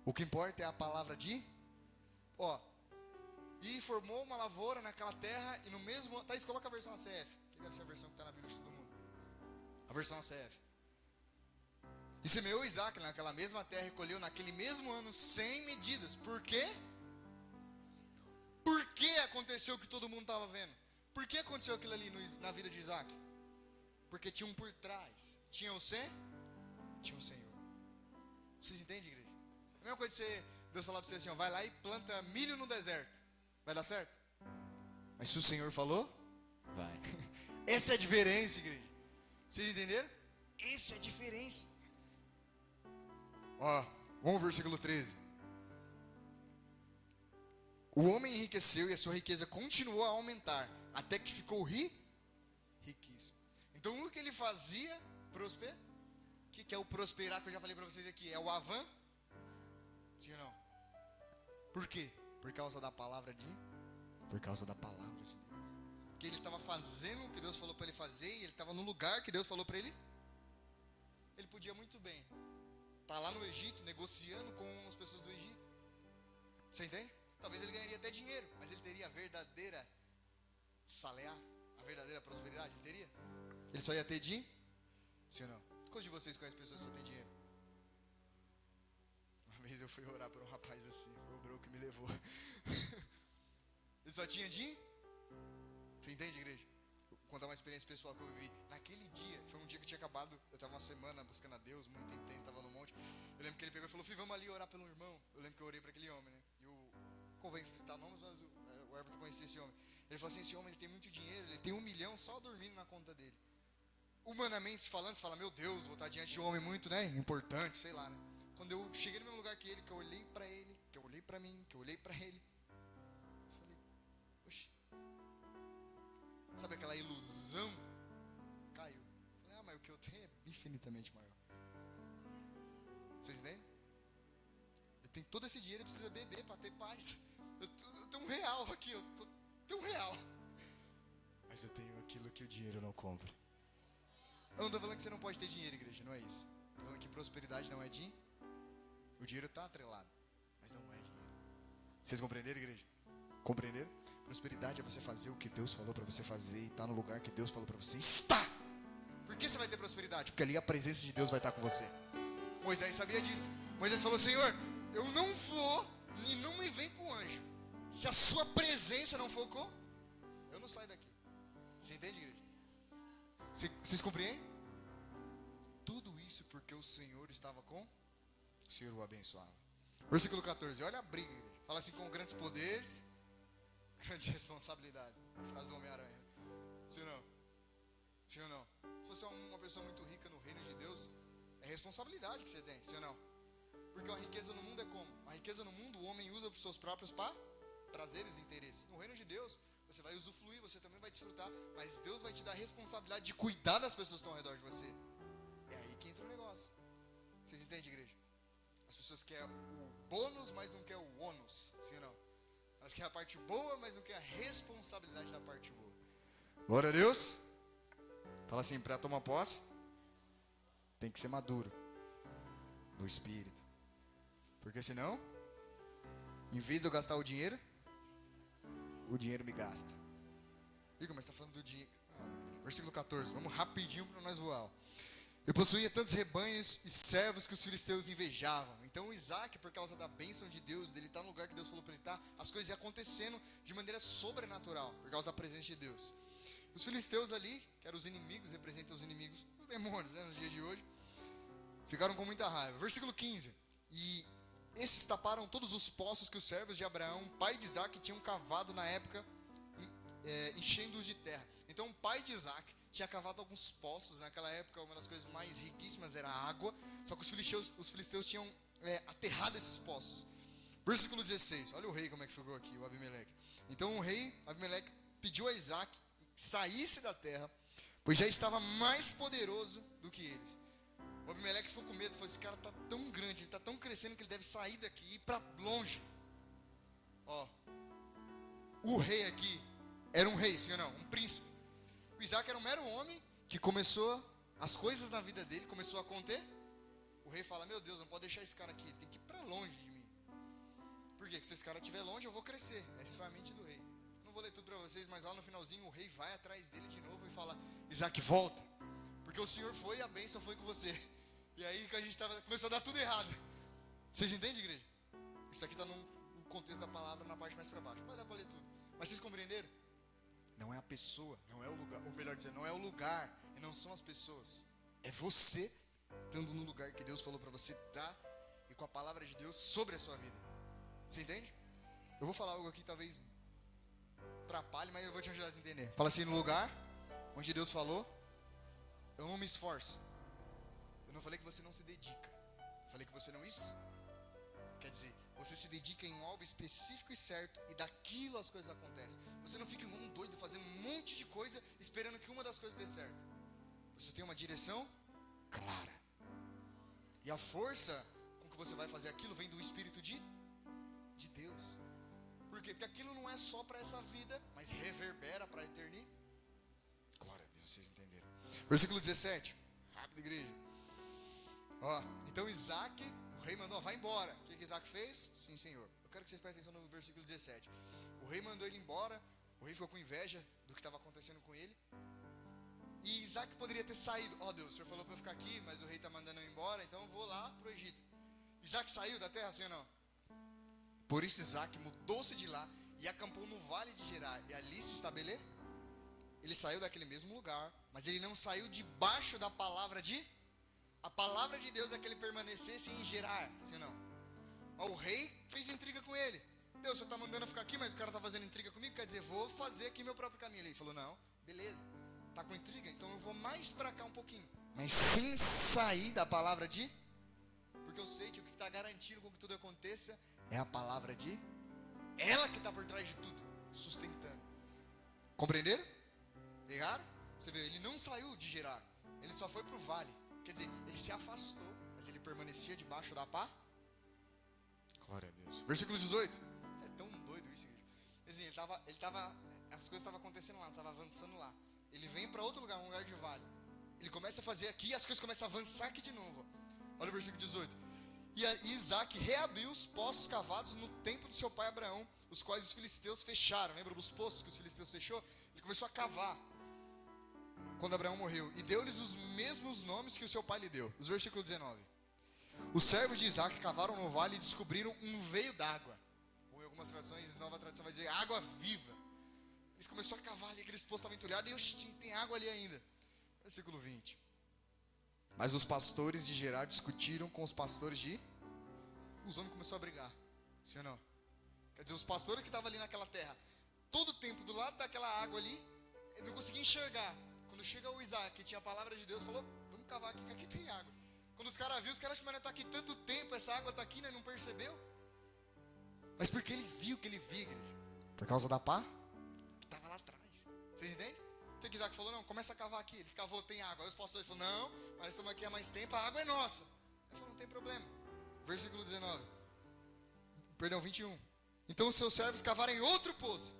O que importa é a palavra de... Ó, e formou uma lavoura naquela terra, e no mesmo... Thaís, coloca a versão ACF, que deve ser a versão que está na Bíblia de todo mundo. A versão ACF. E semeou Isaac naquela mesma terra e colheu naquele mesmo ano 100 medidas. Por quê? Por que aconteceu o que todo mundo estava vendo? Por que aconteceu aquilo ali na vida de Isaac? Porque tinha um por trás. Tinha o Senhor. Vocês entendem, igreja? É a mesma coisa de Deus falar para você assim, ó, vai lá e planta milho no deserto. Vai dar certo? Mas se o Senhor falou, vai. Essa é a diferença, igreja. Vocês entenderam? Essa é a diferença. Ó, vamos ao versículo 13. O homem enriqueceu e a sua riqueza continuou a aumentar, até que ficou riquíssimo. Então o que ele fazia? Prosperar. O que é o prosperar que eu já falei para vocês aqui? É o avan? Sim ou não? Por quê? Por causa da palavra de Deus. Porque ele estava fazendo o que Deus falou para ele fazer, e ele estava no lugar que Deus falou para ele. Ele podia muito bem estar lá no Egito, negociando com as pessoas do Egito. Você entende? Talvez ele ganharia até dinheiro, mas ele teria a verdadeira saleá, a verdadeira prosperidade, ele teria? Ele só ia ter dinheiro? Sim ou não? Quantos de vocês conhecem pessoas que só têm dinheiro? Uma vez eu fui orar para um rapaz assim, foi o bro que me levou. Ele só tinha dinheiro? Você entende, igreja? Vou contar uma experiência pessoal que eu vivi. Naquele dia, foi um dia que eu tinha acabado, eu estava uma semana buscando a Deus, muito intenso, estava no monte. Eu lembro que ele pegou e falou: filho, vamos ali orar pelo irmão. Eu lembro que eu orei para aquele homem, né? Convém citar nomes, mas o Everton conhecia esse homem. Ele falou assim: esse homem ele tem muito dinheiro, ele tem 1 milhão só dormindo na conta dele. Humanamente falando, você fala: meu Deus, vou estar diante de um homem muito, né, importante, sei lá, né? Quando eu cheguei no mesmo lugar que ele, que eu olhei para ele, que eu olhei para mim, que eu olhei para ele, eu falei: oxi, sabe aquela ilusão? Caiu. Eu falei: ah, mas o que eu tenho é infinitamente maior. Vocês entendem? Eu tenho todo esse dinheiro, ele precisa beber para ter paz. Eu tenho R$1 aqui, eu tenho R$1. Mas eu tenho aquilo que o dinheiro não compra. Eu não estou falando que você não pode ter dinheiro, igreja, não é isso. Estou falando que prosperidade não é dinheiro. O dinheiro está atrelado, mas não é dinheiro. Vocês compreenderam, igreja? Compreenderam? Prosperidade é você fazer o que Deus falou para você fazer e estar no lugar que Deus falou para você estar. Por que você vai ter prosperidade? Porque ali a presença de Deus vai estar com você. Moisés sabia disso. Moisés falou: Senhor, eu não vou e não me vem com anjo. Se a sua presença não for com, eu não saio daqui. Você entende, igreja? Vocês compreendem? Tudo isso porque o Senhor estava com, o Senhor o abençoava. Versículo 14, olha a briga, igreja. Fala assim: com grandes poderes, grande responsabilidade. A frase do Homem-Aranha. Sim ou não? Sim ou não? Se você é uma pessoa muito rica no reino de Deus, é responsabilidade que você tem, sim ou não? Porque a riqueza no mundo é como? A riqueza no mundo o homem usa para os seus próprios prazeres e interesses. No reino de Deus, você vai usufruir, você também vai desfrutar, mas Deus vai te dar a responsabilidade de cuidar das pessoas que estão ao redor de você. É aí que entra o negócio. Vocês entendem, igreja? As pessoas querem o bônus, mas não querem o ônus, sim ou não? Elas querem a parte boa, mas não querem a responsabilidade da parte boa. Glória a Deus. Fala assim: para tomar posse, tem que ser maduro no espírito. Porque senão, em vez de eu gastar o dinheiro me gasta. Igor, mas está falando do dinheiro. Versículo 14, vamos rapidinho para nós voar. Eu possuía tantos rebanhos e servos que os filisteus invejavam. Então Isaac, por causa da bênção de Deus, dele estar no lugar que Deus falou para ele estar, as coisas iam acontecendo de maneira sobrenatural, por causa da presença de Deus. Os filisteus ali, que eram os inimigos, representam os inimigos, os demônios, né, nos dias de hoje, ficaram com muita raiva. Versículo 15, e esses taparam todos os poços que os servos de Abraão, pai de Isaac, tinham cavado na época, enchendo-os de terra. Então o pai de Isaac tinha cavado alguns poços. Naquela época, uma das coisas mais riquíssimas era a água. Só que os filisteus tinham aterrado esses poços. Versículo 16. Olha o rei como é que ficou aqui, o Abimeleque. Então o rei Abimeleque pediu a Isaac que saísse da terra, pois já estava mais poderoso do que eles. O Abimeleque ficou com medo. Falou, esse cara está tão grande, ele está tão crescendo que ele deve sair daqui e ir para longe. Ó, o rei aqui era um rei, sim ou não? Um príncipe. O Isaac era um mero homem que começou, as coisas na vida dele começou a conter. O rei fala, meu Deus, não pode deixar esse cara aqui, ele tem que ir para longe de mim. Por quê? Porque se esse cara estiver longe, eu vou crescer. Essa foi a mente do rei. Não vou ler tudo para vocês, mas lá no finalzinho o rei vai atrás dele de novo e fala, Isaac, volta, porque o Senhor foi e a bênção foi com você. E aí que a gente começou a dar tudo errado. Vocês entendem, igreja? Isso aqui está no contexto da palavra, na parte mais para baixo. Vai dar para ler tudo. Mas vocês compreenderam? Não é a pessoa, não é o lugar, ou melhor dizendo, não é o lugar e não são as pessoas. É você estando no lugar que Deus falou para você estar e com a palavra de Deus sobre a sua vida. Você entende? Eu vou falar algo aqui talvez atrapalhe, mas eu vou te ajudar a entender. Fala assim, no lugar onde Deus falou, eu não me esforço. Eu não falei que você não se dedica. Eu falei que você não isso. Quer dizer, você se dedica em um alvo específico e certo, e daquilo as coisas acontecem. Você não fica igual um doido fazendo um monte de coisa, esperando que uma das coisas dê certo. Você tem uma direção clara. E a força com que você vai fazer aquilo vem do Espírito de Deus. Por quê? Porque aquilo não é só para essa vida, mas reverbera para a eternidade. Glória a Deus, vocês entenderam. Versículo 17. Rápido, igreja. Ó, então Isaac, o rei mandou, vai embora. O que Isaac fez? Sim, Senhor. Eu quero que vocês prestem atenção no versículo 17. O rei mandou ele embora. O rei ficou com inveja do que estava acontecendo com ele. E Isaac poderia ter saído. Ó, Deus, o Senhor falou para eu ficar aqui, mas o rei está mandando eu embora, então eu vou lá para o Egito. Isaac saiu da terra, sim ou não? Por isso Isaac mudou-se de lá e acampou no vale de Gerar. E ali se estabeleceu. Ele saiu daquele mesmo lugar, mas ele não saiu debaixo da palavra de... A palavra de Deus é que ele permanecesse em Gerar, sim ou não? Ó, o rei fez intriga com ele. Deus, o Senhor está mandando eu ficar aqui, mas o cara está fazendo intriga comigo, quer dizer, vou fazer aqui meu próprio caminho. Ele falou, não, beleza, está com intriga, então eu vou mais para cá um pouquinho. Mas sem sair da palavra de... Porque eu sei que o que está garantindo com que tudo aconteça é a palavra de... Ela que está por trás de tudo, sustentando. Compreenderam? Pegaram? Você vê, ele não saiu de Gerar, ele só foi para o vale. Quer dizer, ele se afastou, mas ele permanecia debaixo da pá. Glória a Deus. Versículo 18. É tão doido isso, igreja. Assim, as coisas estavam acontecendo lá, estavam avançando lá. Ele vem para outro lugar, um lugar de vale. Ele começa a fazer aqui e as coisas começam a avançar aqui de novo. Olha o versículo 18. E Isaac reabriu os poços cavados no tempo do seu pai Abraão, os quais os filisteus fecharam. Lembra dos poços que os filisteus fechou? Ele começou a cavar quando Abraão morreu, e deu-lhes os mesmos nomes que o seu pai lhe deu. Os versículos 19. Os servos de Isaac cavaram no vale e descobriram um veio d'água. Ou em algumas traduções, nova tradução vai dizer água viva. Eles começaram a cavar ali, aqueles poços estavam entulhados, e tem água ali ainda. Versículo 20. Mas os pastores de Gerar discutiram com os pastores de... Os homens começaram a brigar, sim ou não? Quer dizer, os pastores que estavam ali naquela terra, todo o tempo do lado daquela água ali, ele não conseguia enxergar. Quando chega o Isaac, que tinha a palavra de Deus, falou, vamos cavar aqui, que aqui tem água. Quando os caras viram, os caras acham, mas está aqui tanto tempo, essa água está aqui, né? Não percebeu? Mas porque ele viu que ele via, igreja. Por causa da pá que estava lá atrás. Vocês entendem? O que Isaac falou? Não, começa a cavar aqui. Eles cavou, tem água. Aí os pastores falaram, não, mas estamos aqui há mais tempo, a água é nossa. Ele falou, não tem problema. Versículo 19. Perdão, 21. Então os seus servos cavaram em outro poço.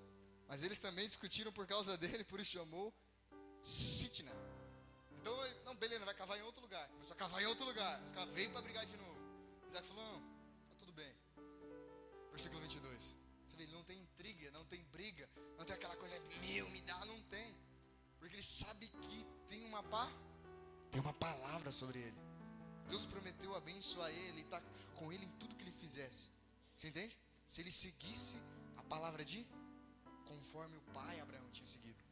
Mas eles também discutiram por causa dele, por isso chamou Sitna. Então, não, beleza, vai cavar em outro lugar. Começou a cavar em outro lugar. Os caras veio para brigar de novo. Isaac falou, não, tá tudo bem. Versículo 22. Você vê, ele não tem intriga, não tem briga, não tem aquela coisa, meu, me dá, não tem. Porque ele sabe que tem uma palavra sobre ele. Deus prometeu abençoar ele e estar com ele em tudo que ele fizesse. Você entende? Se ele seguisse a palavra de conforme o pai Abraão tinha seguido.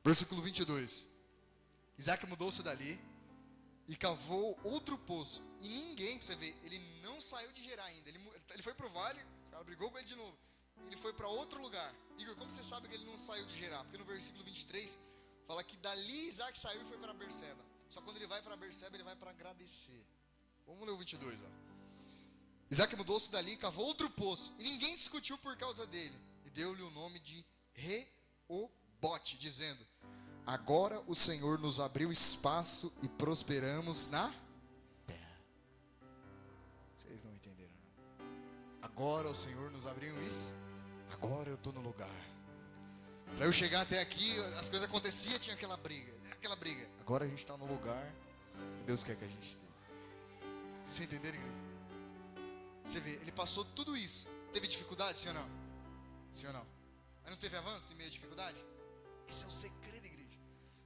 Versículo 22. Isaac mudou-se dali e cavou outro poço. E ninguém, pra você ver, ele não saiu de Gerar ainda. Ele foi pro vale, o cara brigou com ele de novo. Ele foi para outro lugar. Igor, como você sabe que ele não saiu de Gerar? Porque no versículo 23 fala que dali Isaac saiu e foi para Berseba. Só quando ele vai para Berseba, ele vai para agradecer. Vamos ler o 22, ó. Isaac mudou-se dali e cavou outro poço. E ninguém discutiu por causa dele. E deu-lhe o nome de Reobote, dizendo: agora o Senhor nos abriu espaço e prosperamos na terra. Vocês não entenderam, não? Agora o Senhor nos abriu isso. Agora eu estou no lugar. Para eu chegar até aqui, as coisas aconteciam, tinha aquela briga. Agora a gente está no lugar que Deus quer que a gente esteja. Vocês entenderam, igreja? Você vê, ele passou tudo isso. Teve dificuldade, sim ou não? Sim ou não? Mas não teve avanço em meio à dificuldade? Esse é o segredo, igreja.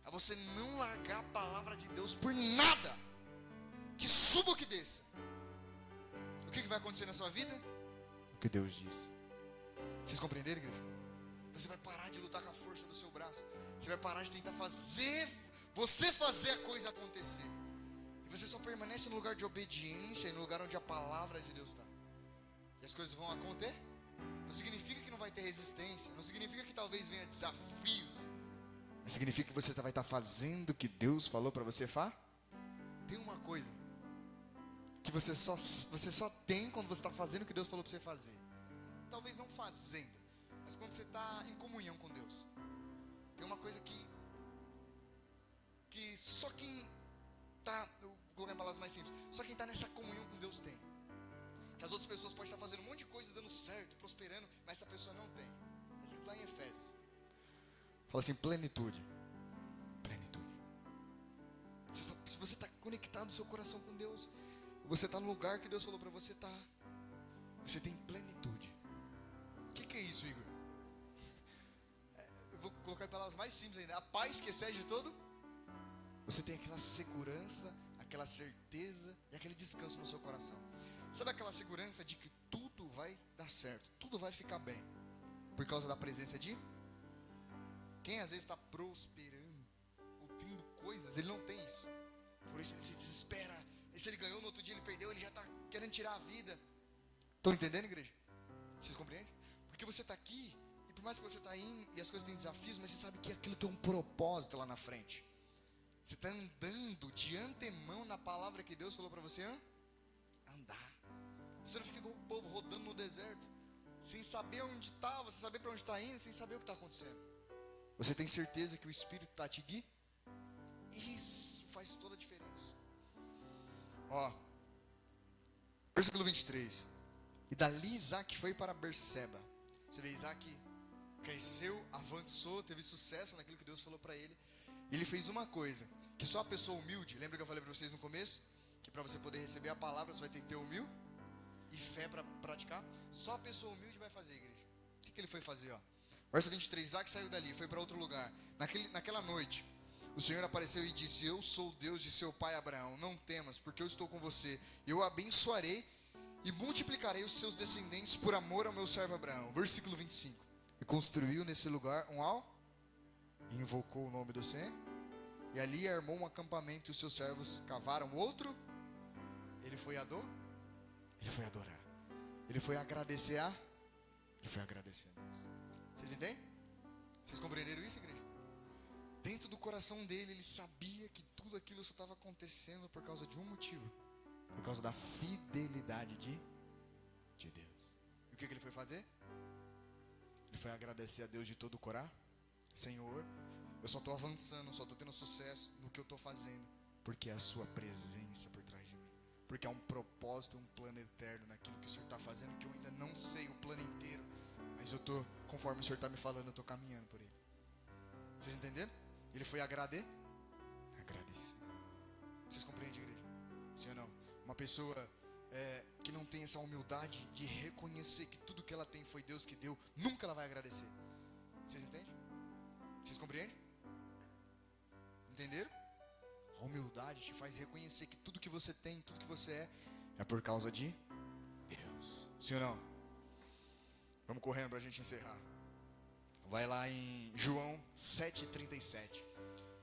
É você não largar a palavra de Deus por nada. Que suba ou que desça. O que vai acontecer na sua vida? O que Deus disse. Vocês compreenderam, igreja? Você vai parar de lutar com a força do seu braço. Você vai parar de tentar fazer a coisa acontecer. E você só permanece no lugar de obediência e no lugar onde a palavra de Deus está. E as coisas vão acontecer. Não significa que não vai ter resistência. Não significa que talvez venha desafios. Mas significa que você vai estar fazendo o que Deus falou para você fazer. Tem uma coisa que você só tem quando você está fazendo o que Deus falou para você fazer. Talvez não fazendo, mas quando você está em comunhão com Deus. Tem uma coisa que só quem está, eu vou colocar em palavras mais simples, só quem está nessa comunhão com Deus tem. Que as outras pessoas podem estar fazendo um monte de coisa, dando certo, prosperando, mas essa pessoa não tem. Exemplo lá em Efésios. Fala assim, plenitude. Se você está conectado no seu coração com Deus, você está no lugar que Deus falou para você estar, você tem plenitude. O que é isso, Igor? Eu vou colocar em palavras mais simples ainda. A paz que excede todo. Você tem aquela segurança, aquela certeza e aquele descanso no seu coração. Sabe aquela segurança de que tudo vai dar certo, tudo vai ficar bem, por causa da presença de quem às vezes está prosperando, ou tendo coisas, ele não tem isso. Por isso ele se desespera. E se ele ganhou, no outro dia ele perdeu, ele já está querendo tirar a vida. Estão entendendo, igreja? Vocês compreendem? Porque você está aqui, e por mais que você está indo, e as coisas têm desafios, mas você sabe que aquilo tem um propósito lá na frente. Você está andando de antemão na palavra que Deus falou para você andar. Você não fica igual o povo rodando no deserto, sem saber onde está, sem saber para onde está indo, sem saber o que está acontecendo. Você tem certeza que o Espírito está te guiando? Isso faz toda a diferença. Ó, versículo 23. E dali Isaac foi para Berseba. Você vê, Isaac cresceu, avançou, teve sucesso naquilo que Deus falou para ele. E ele fez uma coisa, que só a pessoa humilde, lembra que eu falei para vocês no começo? Que para você poder receber a palavra, você vai ter que ter humilde e fé para praticar. Só a pessoa humilde vai fazer, igreja. O que ele foi fazer, ó? Verso 23, Isaac saiu dali, foi para outro lugar. Naquela noite, o Senhor apareceu e disse: eu sou o Deus de seu pai Abraão, não temas, porque eu estou com você. Eu abençoarei e multiplicarei os seus descendentes por amor ao meu servo Abraão. Versículo 25. E construiu nesse lugar um altar, e invocou o nome do Senhor. E ali armou um acampamento, e os seus servos cavaram outro. Ele foi adorar. Ele foi agradecer a Deus. Vocês entendem? Vocês compreenderam isso, igreja? Dentro do coração dele, ele sabia que tudo aquilo só estava acontecendo por causa de um motivo. Por causa da fidelidade de Deus. E o que ele foi fazer? Ele foi agradecer a Deus de todo o coração. Senhor, eu só estou avançando, só estou tendo sucesso no que eu estou fazendo, porque é a sua presença por trás de mim. Porque há um propósito, um plano eterno naquilo que o Senhor está fazendo, que eu ainda não sei o plano inteiro, mas eu estou, conforme o Senhor está me falando, eu estou caminhando por ele. Vocês entenderam? Ele foi agradecer. Vocês compreendem, igreja? Sim ou não? Uma pessoa que não tem essa humildade de reconhecer que tudo que ela tem foi Deus que deu, nunca ela vai agradecer. Vocês entendem? Vocês compreendem? Entenderam? A humildade te faz reconhecer que tudo que você tem, tudo que você é por causa de Deus. Sim ou não? Vamos correndo para a gente encerrar. Vai lá em João 7,37.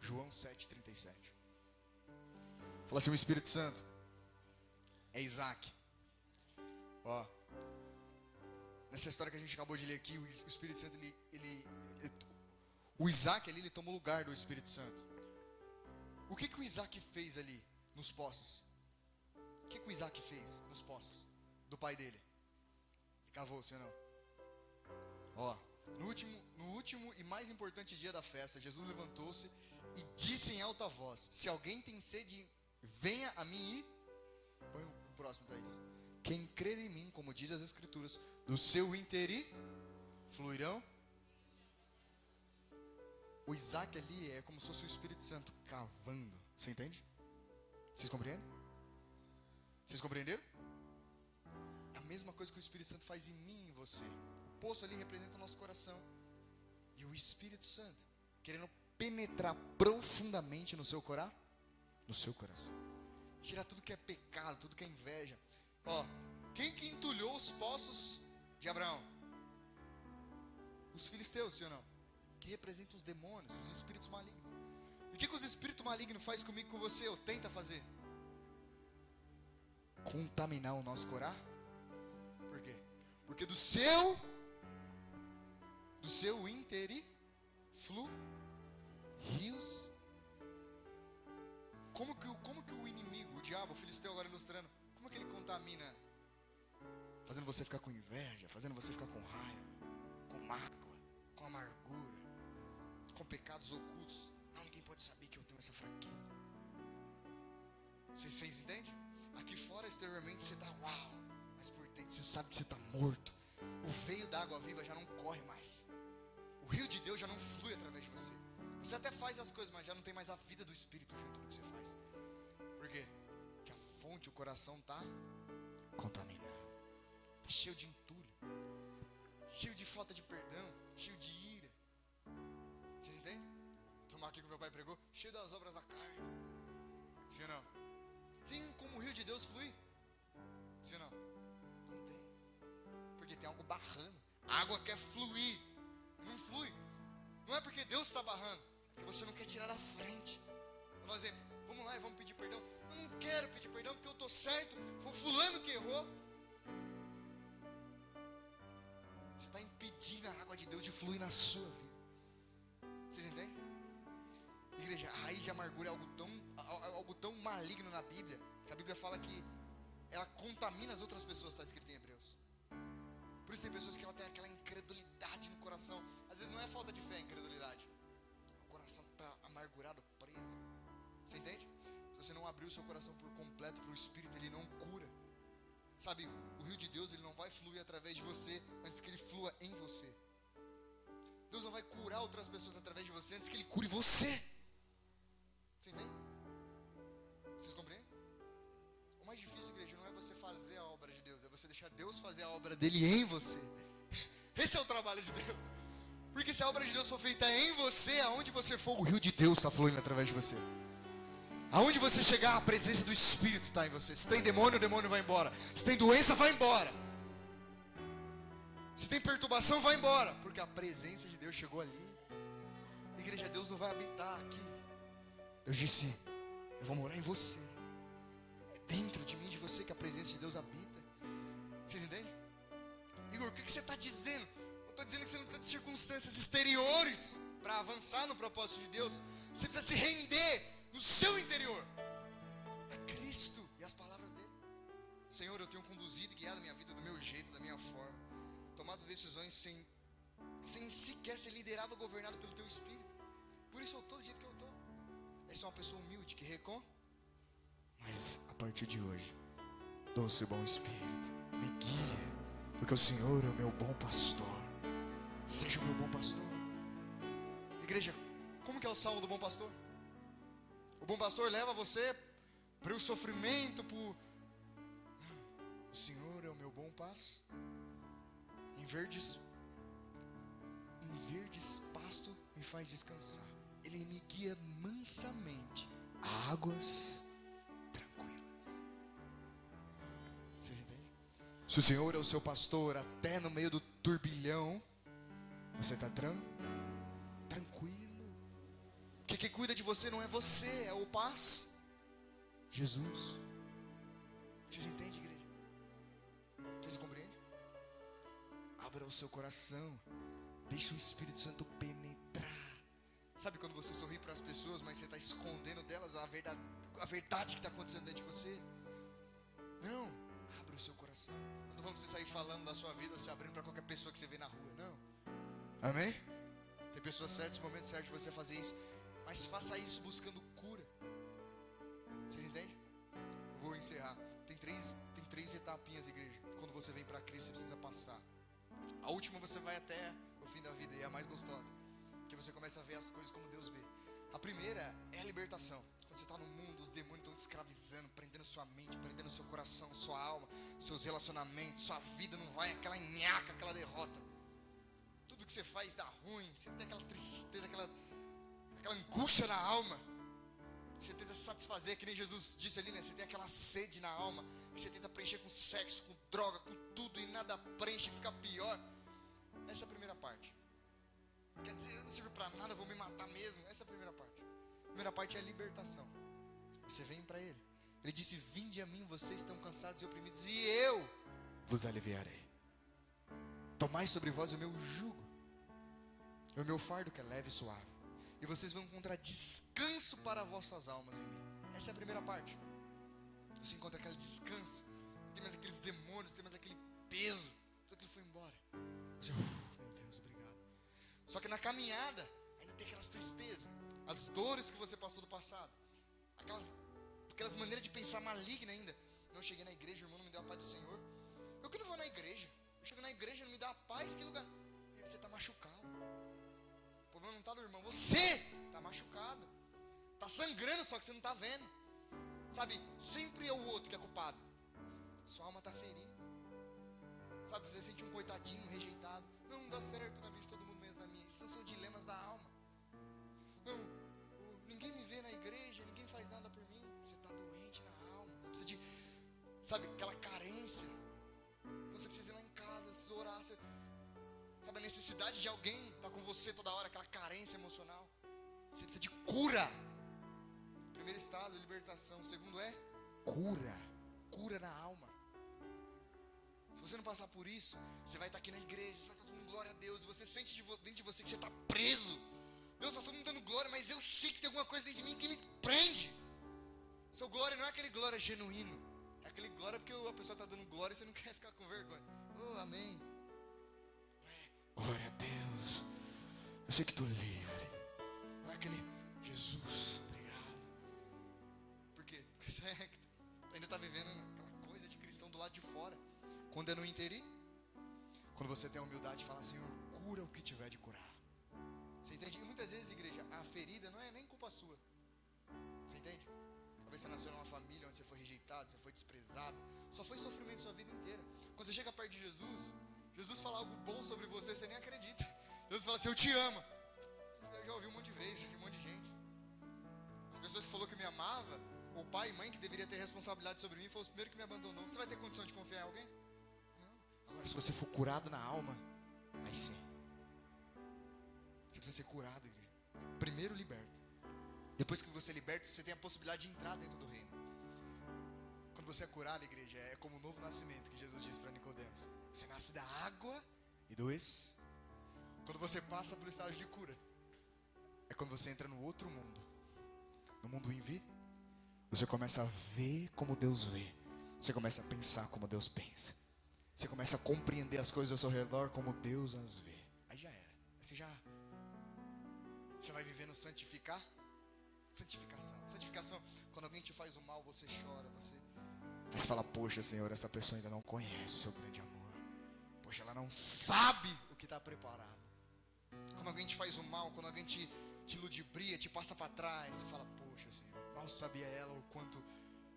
João 7,37. Fala assim: o Espírito Santo é Isaac. Ó, nessa história que a gente acabou de ler aqui, o Espírito Santo, o Isaac ali, ele toma o lugar do Espírito Santo. O que o Isaac fez ali nos poços? O que o Isaac fez nos poços do pai dele? Ele cavou, sim ou não? Ó, no último e mais importante dia da festa, Jesus levantou-se e disse em alta voz: se alguém tem sede, venha a mim e... Põe o próximo, Thaís. Quem crer em mim, como diz as Escrituras, do seu interior fluirão. O Isaac ali é como se fosse o Espírito Santo cavando. Você entende? Vocês compreendem? Vocês compreenderam? É a mesma coisa que o Espírito Santo faz em mim e em você. O poço ali representa o nosso coração. E o Espírito Santo querendo penetrar profundamente no seu coração. No seu coração. Tirar tudo que é pecado, tudo que é inveja. Ó, quem que entulhou os poços de Abraão? Os filisteus, sim ou não? Que representam os demônios, os espíritos malignos. E o que os espíritos malignos fazem comigo e com você? Ou tenta fazer? Contaminar o nosso coração. Por quê? Porque do seu interior flui rios. Como que o inimigo, o diabo, o filisteu agora ilustrando, como que ele contamina? Fazendo você ficar com inveja, fazendo você ficar com raiva, com mágoa, com amargura, com pecados ocultos. Não, ninguém pode saber que eu tenho essa fraqueza. Vocês entendem? Aqui fora, exteriormente, você está uau, mas por dentro você sabe que você está morto. O veio da água viva já não corre mais. O rio de Deus já não flui através de você. Você até faz as coisas, mas já não tem mais a vida do Espírito junto no que você faz. Por quê? Porque a fonte, o coração está contaminado. Está cheio de entulho. Cheio de falta de perdão. Cheio de ira. Vocês entendem? Vou tomar aqui que meu pai pregou. Cheio das obras da carne. Sim ou não? Tem como o rio de Deus fluir? Sim ou não? Não tem. Porque tem algo barrando. A água quer fluir. Não flui. Não é porque Deus está barrando. É porque você não quer tirar da frente. Por exemplo, vamos lá e vamos pedir perdão. Eu não quero pedir perdão porque eu estou certo. Foi o fulano que errou. Você está impedindo a água de Deus de fluir na sua vida. Vocês entendem? Igreja, a raiz de amargura é algo tão maligno na Bíblia, que a Bíblia fala que ela contamina as outras pessoas, está escrito em Hebreus. Por isso tem pessoas que ela tem aquela incredulidade no coração. Às vezes não é falta de fé, é incredulidade. O coração está amargurado, preso. Você entende? Se você não abrir o seu coração por completo para o Espírito, ele não cura. Sabe, o rio de Deus, ele não vai fluir através de você antes que ele flua em você. Deus não vai curar outras pessoas através de você antes que ele cure você. Você entende? Vocês compreendem? O mais difícil, igreja, não é você fazer a obra de Deus, é você deixar Deus fazer a obra dele em você. Esse é o trabalho de Deus. Porque se a obra de Deus for feita em você, aonde você for, o rio de Deus está fluindo através de você. Aonde você chegar, a presença do Espírito está em você. Se tem demônio, o demônio vai embora. Se tem doença, vai embora. Se tem perturbação, vai embora. Porque a presença de Deus chegou ali. Igreja, Deus não vai habitar aqui. Deus disse, eu vou morar em você. É dentro de mim, de você, que a presença de Deus habita. Vocês entendem? Igor, o que você está dizendo? Eu estou dizendo que você não precisa de circunstâncias exteriores para avançar no propósito de Deus. Você precisa se render no seu interior a Cristo e as palavras dele. Senhor, eu tenho conduzido e guiado a minha vida do meu jeito, da minha forma, tomado decisões sem sequer ser liderado ou governado pelo teu Espírito. Por isso eu estou do jeito que eu estou. Essa é uma pessoa humilde que mas a partir de hoje, doce bom Espírito, me guia, porque o Senhor é o meu bom pastor. Seja o meu bom pastor. Igreja, como que é o salmo do bom pastor? O bom pastor leva você para o sofrimento, paz. Em verdes pasto me faz descansar. Ele me guia mansamente a águas tranquilas. Vocês entendem? Se o Senhor é o seu pastor, até no meio do turbilhão, você está tranquilo. Porque quem cuida de você não é você, é o paz, Jesus. Vocês entendem, igreja? Vocês compreendem? Abra o seu coração. Deixe o Espírito Santo penetrar. Sabe quando você sorri para as pessoas, mas você está escondendo delas a verdade que está acontecendo dentro de você? Não. Abra o seu coração. Não vamos você sair falando da sua vida, você abrindo para qualquer pessoa que você vê na rua. Não. Amém? Tem pessoas certas, momentos certos de você fazer isso. Mas faça isso buscando cura. Vocês entendem? Vou encerrar. Tem três etapinhas, igreja. Quando você vem para Cristo, você precisa passar. A última você vai até o fim da vida, e é a mais gostosa, que você começa a ver as coisas como Deus vê. A primeira é a libertação. Quando você está no mundo, os demônios estão te escravizando, prendendo sua mente, prendendo seu coração, sua alma, seus relacionamentos, sua vida não vai, aquela nhaca, aquela derrota. Tudo que você faz dá ruim, você tem aquela tristeza, aquela angústia na alma. Você tenta se satisfazer, que nem Jesus disse ali, né? Você tem aquela sede na alma, que você tenta preencher com sexo, com droga, com tudo, e nada preenche, fica pior. Essa é a primeira parte. Quer dizer, eu não sirvo para nada, vou me matar mesmo. Essa é a primeira parte. A primeira parte é a libertação. Você vem para Ele. Ele disse: vinde a mim, vocês estão cansados e oprimidos, e eu vos aliviarei. Tomai sobre vós o meu jugo, o meu fardo que é leve e suave, e vocês vão encontrar descanso para vossas almas em mim. Essa é a primeira parte. Você encontra aquele descanso. Não tem mais aqueles demônios, não tem mais aquele peso. Tudo aquilo foi embora. Você, meu Deus, obrigado. Só que na caminhada ainda tem aquelas tristezas, as dores que você passou do passado, aquelas maneiras de pensar maligna ainda. Não, eu cheguei na igreja, o irmão não me deu a paz do Senhor. Eu que não vou na igreja. Eu chego na igreja, não me dá a paz, que lugar? E aí você está machucado. O problema não está no irmão, você está machucado. Está sangrando, só que você não está vendo. Sabe, sempre é o outro que é culpado. Sua alma está ferida. Sabe, você sente um coitadinho, rejeitado. Não dá certo na vida de todo mundo, menos na minha. Esses são dilemas da alma. Não, ninguém me vê na igreja, ninguém faz nada por mim. Você está doente na alma. Você precisa de, sabe, aquela carência. Então você precisa ir lá em casa, você precisa orar. Sabe, a necessidade de alguém estar com você toda hora, aquela carência emocional. Você precisa de cura. Primeiro estado, libertação. O segundo é cura na alma. Se você não passar por isso, você vai estar aqui na igreja, você vai estar todo mundo glória a Deus, e você sente dentro de você que você está preso. Deus está todo mundo dando glória, mas eu sei que tem alguma coisa dentro de mim que me prende. Seu glória não é aquele glória genuíno, é aquele glória porque a pessoa está dando glória e você não quer ficar com vergonha. Oh, amém. Glória a Deus, eu sei que estou livre. Não é aquele Jesus, obrigado. Por quê? Porque você ainda está vivendo aquela coisa de cristão do lado de fora. Quando é no interim, quando você tem a humildade de falar: Senhor, cura o que tiver de curar. Você entende? E muitas vezes, igreja, a ferida não é nem culpa sua. Você entende? Talvez você nasceu numa família onde você foi rejeitado, você foi desprezado. Só foi sofrimento sua vida inteira. Quando você chega perto de Jesus, Jesus fala algo bom sobre você, você nem acredita. Jesus fala assim: eu te amo. Você já ouviu um monte de vezes, de um monte de gente. As pessoas que falaram que me amava, o pai e mãe que deveria ter responsabilidade sobre mim, foi os primeiros que me abandonou. Você vai ter condição de confiar em alguém? Agora, se você for curado na alma, aí sim. Você precisa ser curado, igreja. Primeiro liberto. Depois que você liberta, você tem a possibilidade de entrar dentro do reino. Quando você é curado, igreja, é como o novo nascimento que Jesus disse para Nicodemos. Você nasce da água e do Espírito. Quando você passa pelo estágio de cura, é quando você entra no outro mundo. No mundo invisível. Você começa a ver como Deus vê. Você começa a pensar como Deus pensa. Você começa a compreender as coisas ao seu redor como Deus as vê. Aí já era. Você vai vivendo santificação. Santificação, quando alguém te faz o mal, você chora, Aí você fala: poxa, Senhor, essa pessoa ainda não conhece o seu grande amor. Poxa, ela não sabe o que está preparado. Quando alguém te faz o mal, quando alguém te ludibria, te passa para trás, você fala: poxa, Senhor, mal sabia ela o quanto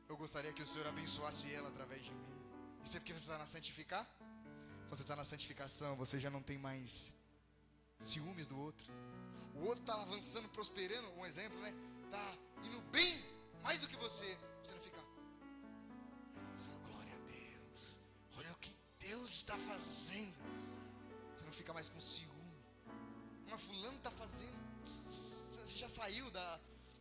eu gostaria que o Senhor abençoasse ela através de mim. Isso é porque você está na santificar? Quando você está na santificação, você já não tem mais ciúmes do outro. O outro está avançando, prosperando, um exemplo, né? Está indo bem, mais do que você. Você não fica, você fala, glória a Deus, olha o que Deus está fazendo. Você não fica mais com ciúme. Mas fulano está fazendo. Você já saiu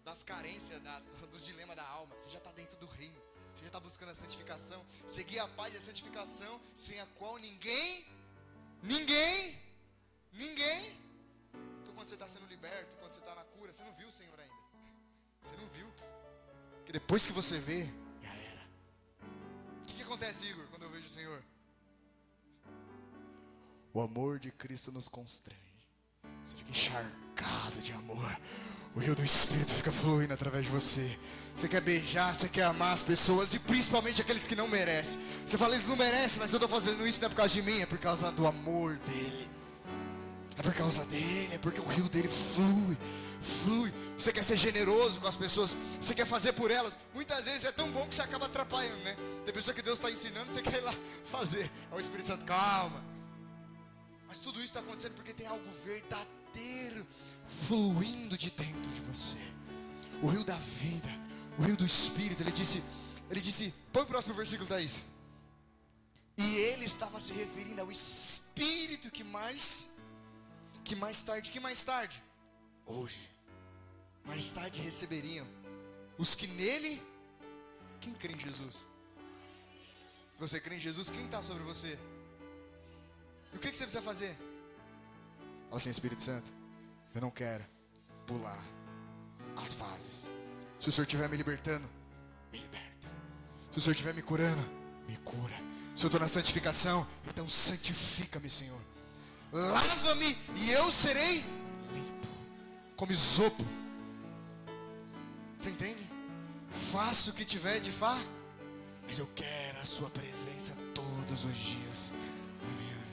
das carências, dos dilemas da alma. Você já está dentro do reino. Você já está buscando a santificação. Seguir a paz e a santificação, sem a qual ninguém. Então quando você está sendo liberto, quando você está na cura, você não viu o Senhor ainda. Você não viu. Porque depois que você vê, já era. O que acontece, Igor, quando eu vejo o Senhor? O amor de Cristo nos constrange. Você fica encharcado de amor. O rio do Espírito fica fluindo através de você. Você quer beijar, você quer amar as pessoas, e principalmente aqueles que não merecem. Você fala, eles não merecem, mas eu estou fazendo isso não é por causa de mim, é por causa do amor dele. É por causa dele, é porque o rio dele flui. Você quer ser generoso com as pessoas, você quer fazer por elas. Muitas vezes é tão bom que você acaba atrapalhando, né? Tem pessoa que Deus está ensinando, você quer ir lá fazer. Aí o Espírito Santo, calma. Mas tudo isso está acontecendo porque tem algo verdadeiro fluindo de dentro de você. O rio da vida, o rio do Espírito. Ele disse, põe o próximo versículo, Thaís. E ele estava se referindo ao Espírito que mais tarde? Hoje. Mais tarde receberiam os que nele. Quem crê em Jesus? Se você crê em Jesus, quem está sobre você? E o que você precisa fazer? Fala assim, Espírito Santo, eu não quero pular as fases. Se o Senhor estiver me libertando, me liberta. Se o Senhor estiver me curando, me cura. Se eu estou na santificação, então santifica-me, Senhor. Lava-me e eu serei limpo, como isopo. Você entende? Faço o que tiver de fazer, mas eu quero a sua presença todos os dias da minha vida.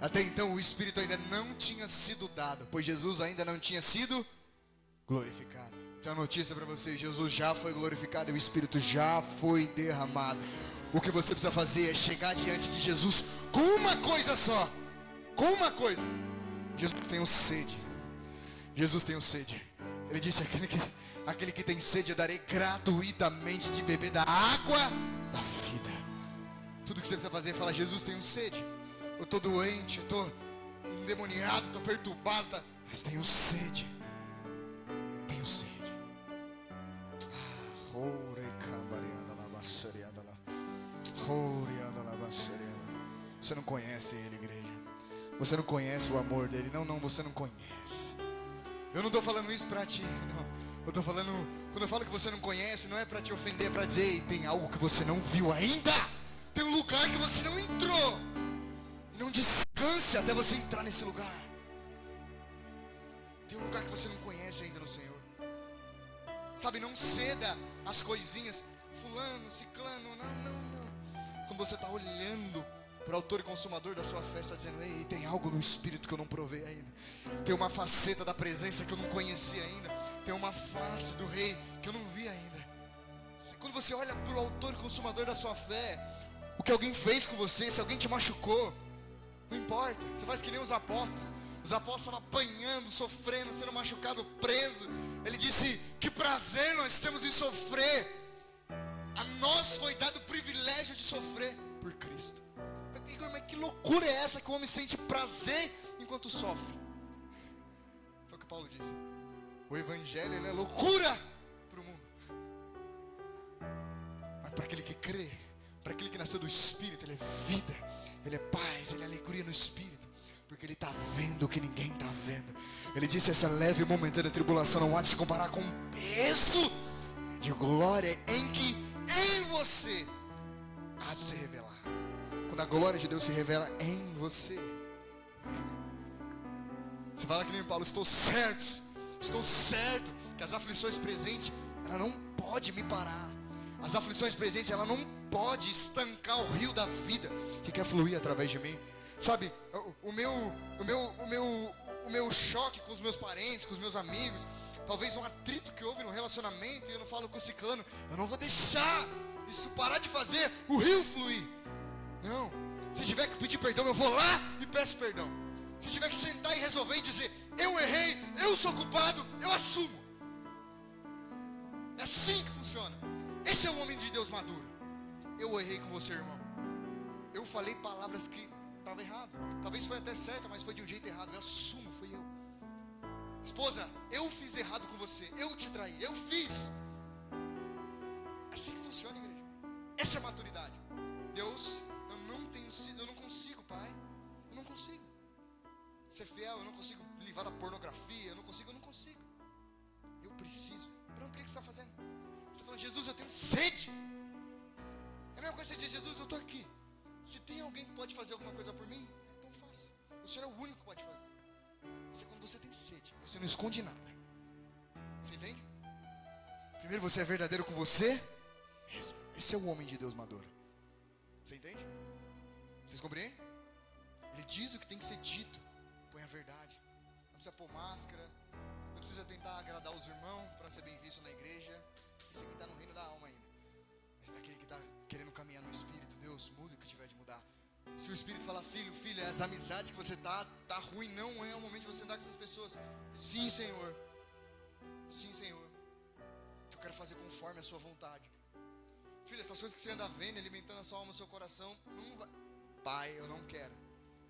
Até então o Espírito ainda não tinha sido dado, pois Jesus ainda não tinha sido glorificado. Tenho uma notícia para você, Jesus já foi glorificado e o Espírito já foi derramado. O que você precisa fazer é chegar diante de Jesus com uma coisa só. Com uma coisa. Jesus tem sede. Jesus tem sede. Ele disse, aquele que tem sede, eu darei gratuitamente de beber da água da vida. Tudo que você precisa fazer é falar, Jesus, tenho sede. Eu estou doente, eu estou endemoniado, estou perturbado, mas tenho sede. Tenho sede. Você não conhece ele, igreja. Você não conhece o amor dele. Não, você não conhece. Eu não estou falando isso para ti, não. Eu estou falando, quando eu falo que você não conhece, não é para te ofender, é para dizer, ei, tem algo que você não viu ainda. Tem um lugar que você não entrou. E não descanse até você entrar nesse lugar. Tem um lugar que você não conhece ainda no Senhor. Sabe, não ceda as coisinhas. Fulano, ciclano, não. Quando você está olhando para o autor e consumador da sua fé, está dizendo, ei, tem algo no Espírito que eu não provei ainda. Tem uma faceta da presença que eu não conheci ainda. Tem uma face do Rei que eu não vi ainda. Quando você olha para o autor e consumador da sua fé, o que alguém fez com você, se alguém te machucou, não importa. Você faz que nem os apóstolos. Os apóstolos estavam apanhando, sofrendo, sendo machucado, preso. Ele disse, que prazer nós temos em sofrer. A nós foi dado o privilégio de sofrer por Cristo. Igor, mas que loucura é essa que o homem sente prazer enquanto sofre? Foi o que Paulo disse. O evangelho, ele é loucura para o mundo. Mas para aquele que crê, para aquele que nasceu do Espírito, ele é vida, ele é paz, ele é alegria no Espírito. Porque ele está vendo o que ninguém está vendo. Ele disse, essa leve e momentânea tribulação não há de se comparar com o peso de glória em que em você há de se revelar. Quando a glória de Deus se revela em você, você fala que nem Paulo, estou certo que as aflições presentes, ela não pode me parar. As aflições presentes, ela não pode estancar o rio da vida que quer fluir através de mim. Sabe, o meu choque com os meus parentes, com os meus amigos, talvez um atrito que houve no relacionamento e eu não falo com o ciclano, eu não vou deixar isso parar de fazer o rio fluir. Não. Se tiver que pedir perdão, eu vou lá e peço perdão. Se tiver que sentar e resolver e dizer, eu errei, eu sou culpado, eu assumo. É assim que funciona. Esse é o homem de Deus maduro. Eu errei com você, irmão. Eu falei palavras que estavam erradas. Talvez foi até certa, mas foi de um jeito errado. Eu assumo, fui eu. Esposa, eu fiz errado com você. Eu te traí, eu fiz. É assim que funciona, igreja. Essa é a maturidade. Deus, eu não consigo, pai. Eu não consigo ser fiel, eu não consigo livrar da pornografia, eu não consigo. Eu preciso. Pronto, o que você está fazendo? Você está falando, Jesus, eu tenho sede. É a mesma coisa que você diz, Jesus, eu estou aqui. Se tem alguém que pode fazer alguma coisa por mim, então faça. O Senhor é o único que pode fazer. Isso é quando você tem sede, você não esconde nada. Você entende? Primeiro você é verdadeiro com você mesmo. Esse é o homem de Deus maduro. Você entende? Vocês compreendem? Ele diz o que tem que ser dito. Põe a verdade. Não precisa pôr máscara. Não precisa tentar agradar os irmãos para ser bem visto na igreja. Isso aqui está no reino da alma ainda. Mas para aquele que está querendo caminhar no Espírito, Deus, mude o que tiver de mudar. Se o Espírito falar, filho, filha, as amizades que você tá ruim, não é o momento de você andar com essas pessoas. Sim, Senhor. Sim, Senhor. Eu quero fazer conforme a sua vontade. Filho, essas coisas que você anda vendo, alimentando a sua alma, o seu coração, não vai. Pai, eu não quero.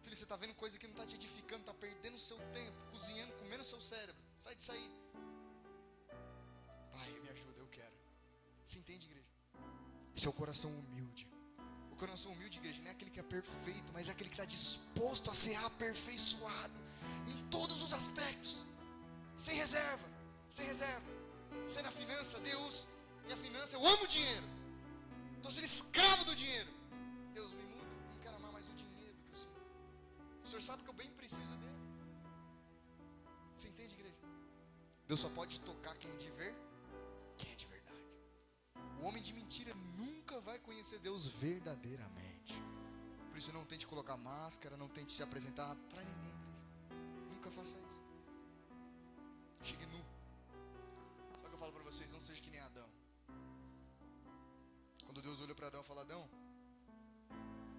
Filho, você está vendo coisa que não está te edificando, está perdendo o seu tempo, cozinhando, comendo o seu cérebro. Sai disso aí. Pai, me ajuda, eu quero. Você entende, igreja? Esse é o coração humilde. O coração humilde, igreja, não é aquele que é perfeito, mas é aquele que está disposto a ser aperfeiçoado em todos os aspectos, sem reserva, sem reserva. Você na finança, Deus, minha finança, eu amo o dinheiro, estou sendo escravo do dinheiro. Deus, me muda, eu não quero amar mais o dinheiro do que o Senhor. O Senhor sabe que eu bem preciso dele. Você entende, igreja? Deus só pode tocar quem é de verdade. O homem de mentira nunca vai conhecer Deus verdadeiramente. Por isso não tente colocar máscara, não tente se apresentar para ninguém, igreja. Nunca faça isso. Chegue nu. Só que eu falo para vocês, não seja que nem Adão. Quando Deus olhou para Adão e falou, Adão,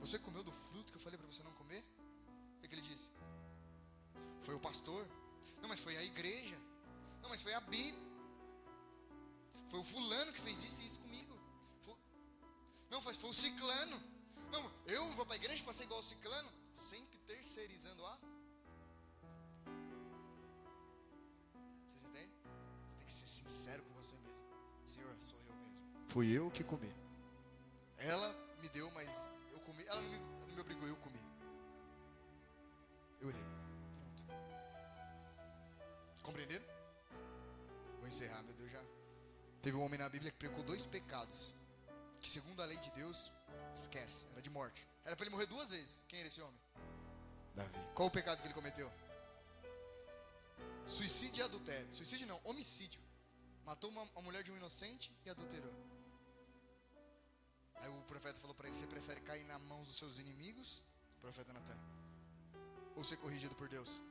você comeu do fruto que eu falei para você não comer? O que ele disse? Foi o pastor? Não, mas foi a igreja. Não, mas foi a Bíblia. Foi o fulano que fez isso e isso comigo. Não, foi o ciclano. Não, eu vou para a igreja para ser igual ao ciclano. Sempre terceirizando a. Vocês entendem? Você tem que ser sincero com você mesmo. Senhor, sou eu mesmo. Fui eu que comi. Ela me deu, mas eu comi. Ela não me obrigou, eu comi. Eu errei. Pronto. Compreenderam? Vou encerrar, meu Deus, já. Teve um homem na Bíblia que pecou 2 pecados, que segundo a lei de Deus, esquece, era de morte. Era para ele morrer 2 vezes. Quem era esse homem? Davi. Qual o pecado que ele cometeu? Suicídio e adultério. Suicídio não, homicídio. Matou uma mulher de um inocente e adulterou. Aí o profeta falou para ele, você prefere cair na mão dos seus inimigos, o profeta Natan, ou ser corrigido por Deus?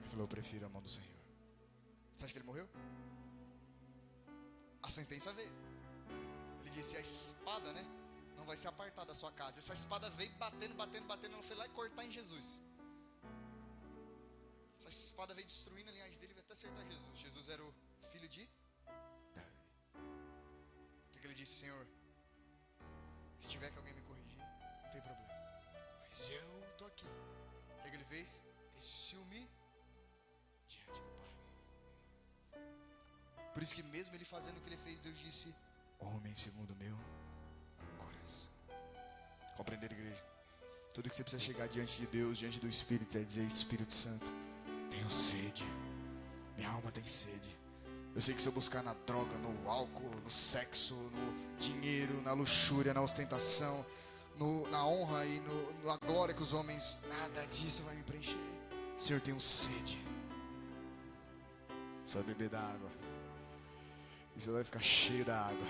Ele falou, eu prefiro a mão do Senhor. Você acha que ele morreu? A sentença veio. Ele disse, a espada, né, não vai se apartar da sua casa. Essa espada veio batendo. Ela foi lá e cortar em Jesus. Essa espada veio destruindo a linhagem dele e veio até acertar Jesus. Jesus era o filho de Davi. O que ele disse? Senhor, se tiver que alguém me corrigir, não tem problema, mas eu estou aqui. O que ele fez? Desceu-me diante do Pai. Por isso que mesmo ele fazendo o que ele fez, Deus disse, homem segundo o meu coração. Compreender, igreja? Tudo que você precisa chegar diante de Deus, diante do Espírito, é dizer, Espírito Santo, tenho sede. Minha alma tem sede. Eu sei que se eu buscar na droga, no álcool, no sexo, no dinheiro, na luxúria, na ostentação, na honra e na glória que os homens, nada disso vai me preencher. Senhor, tenho sede. Só beber da água. E você vai ficar cheio da água.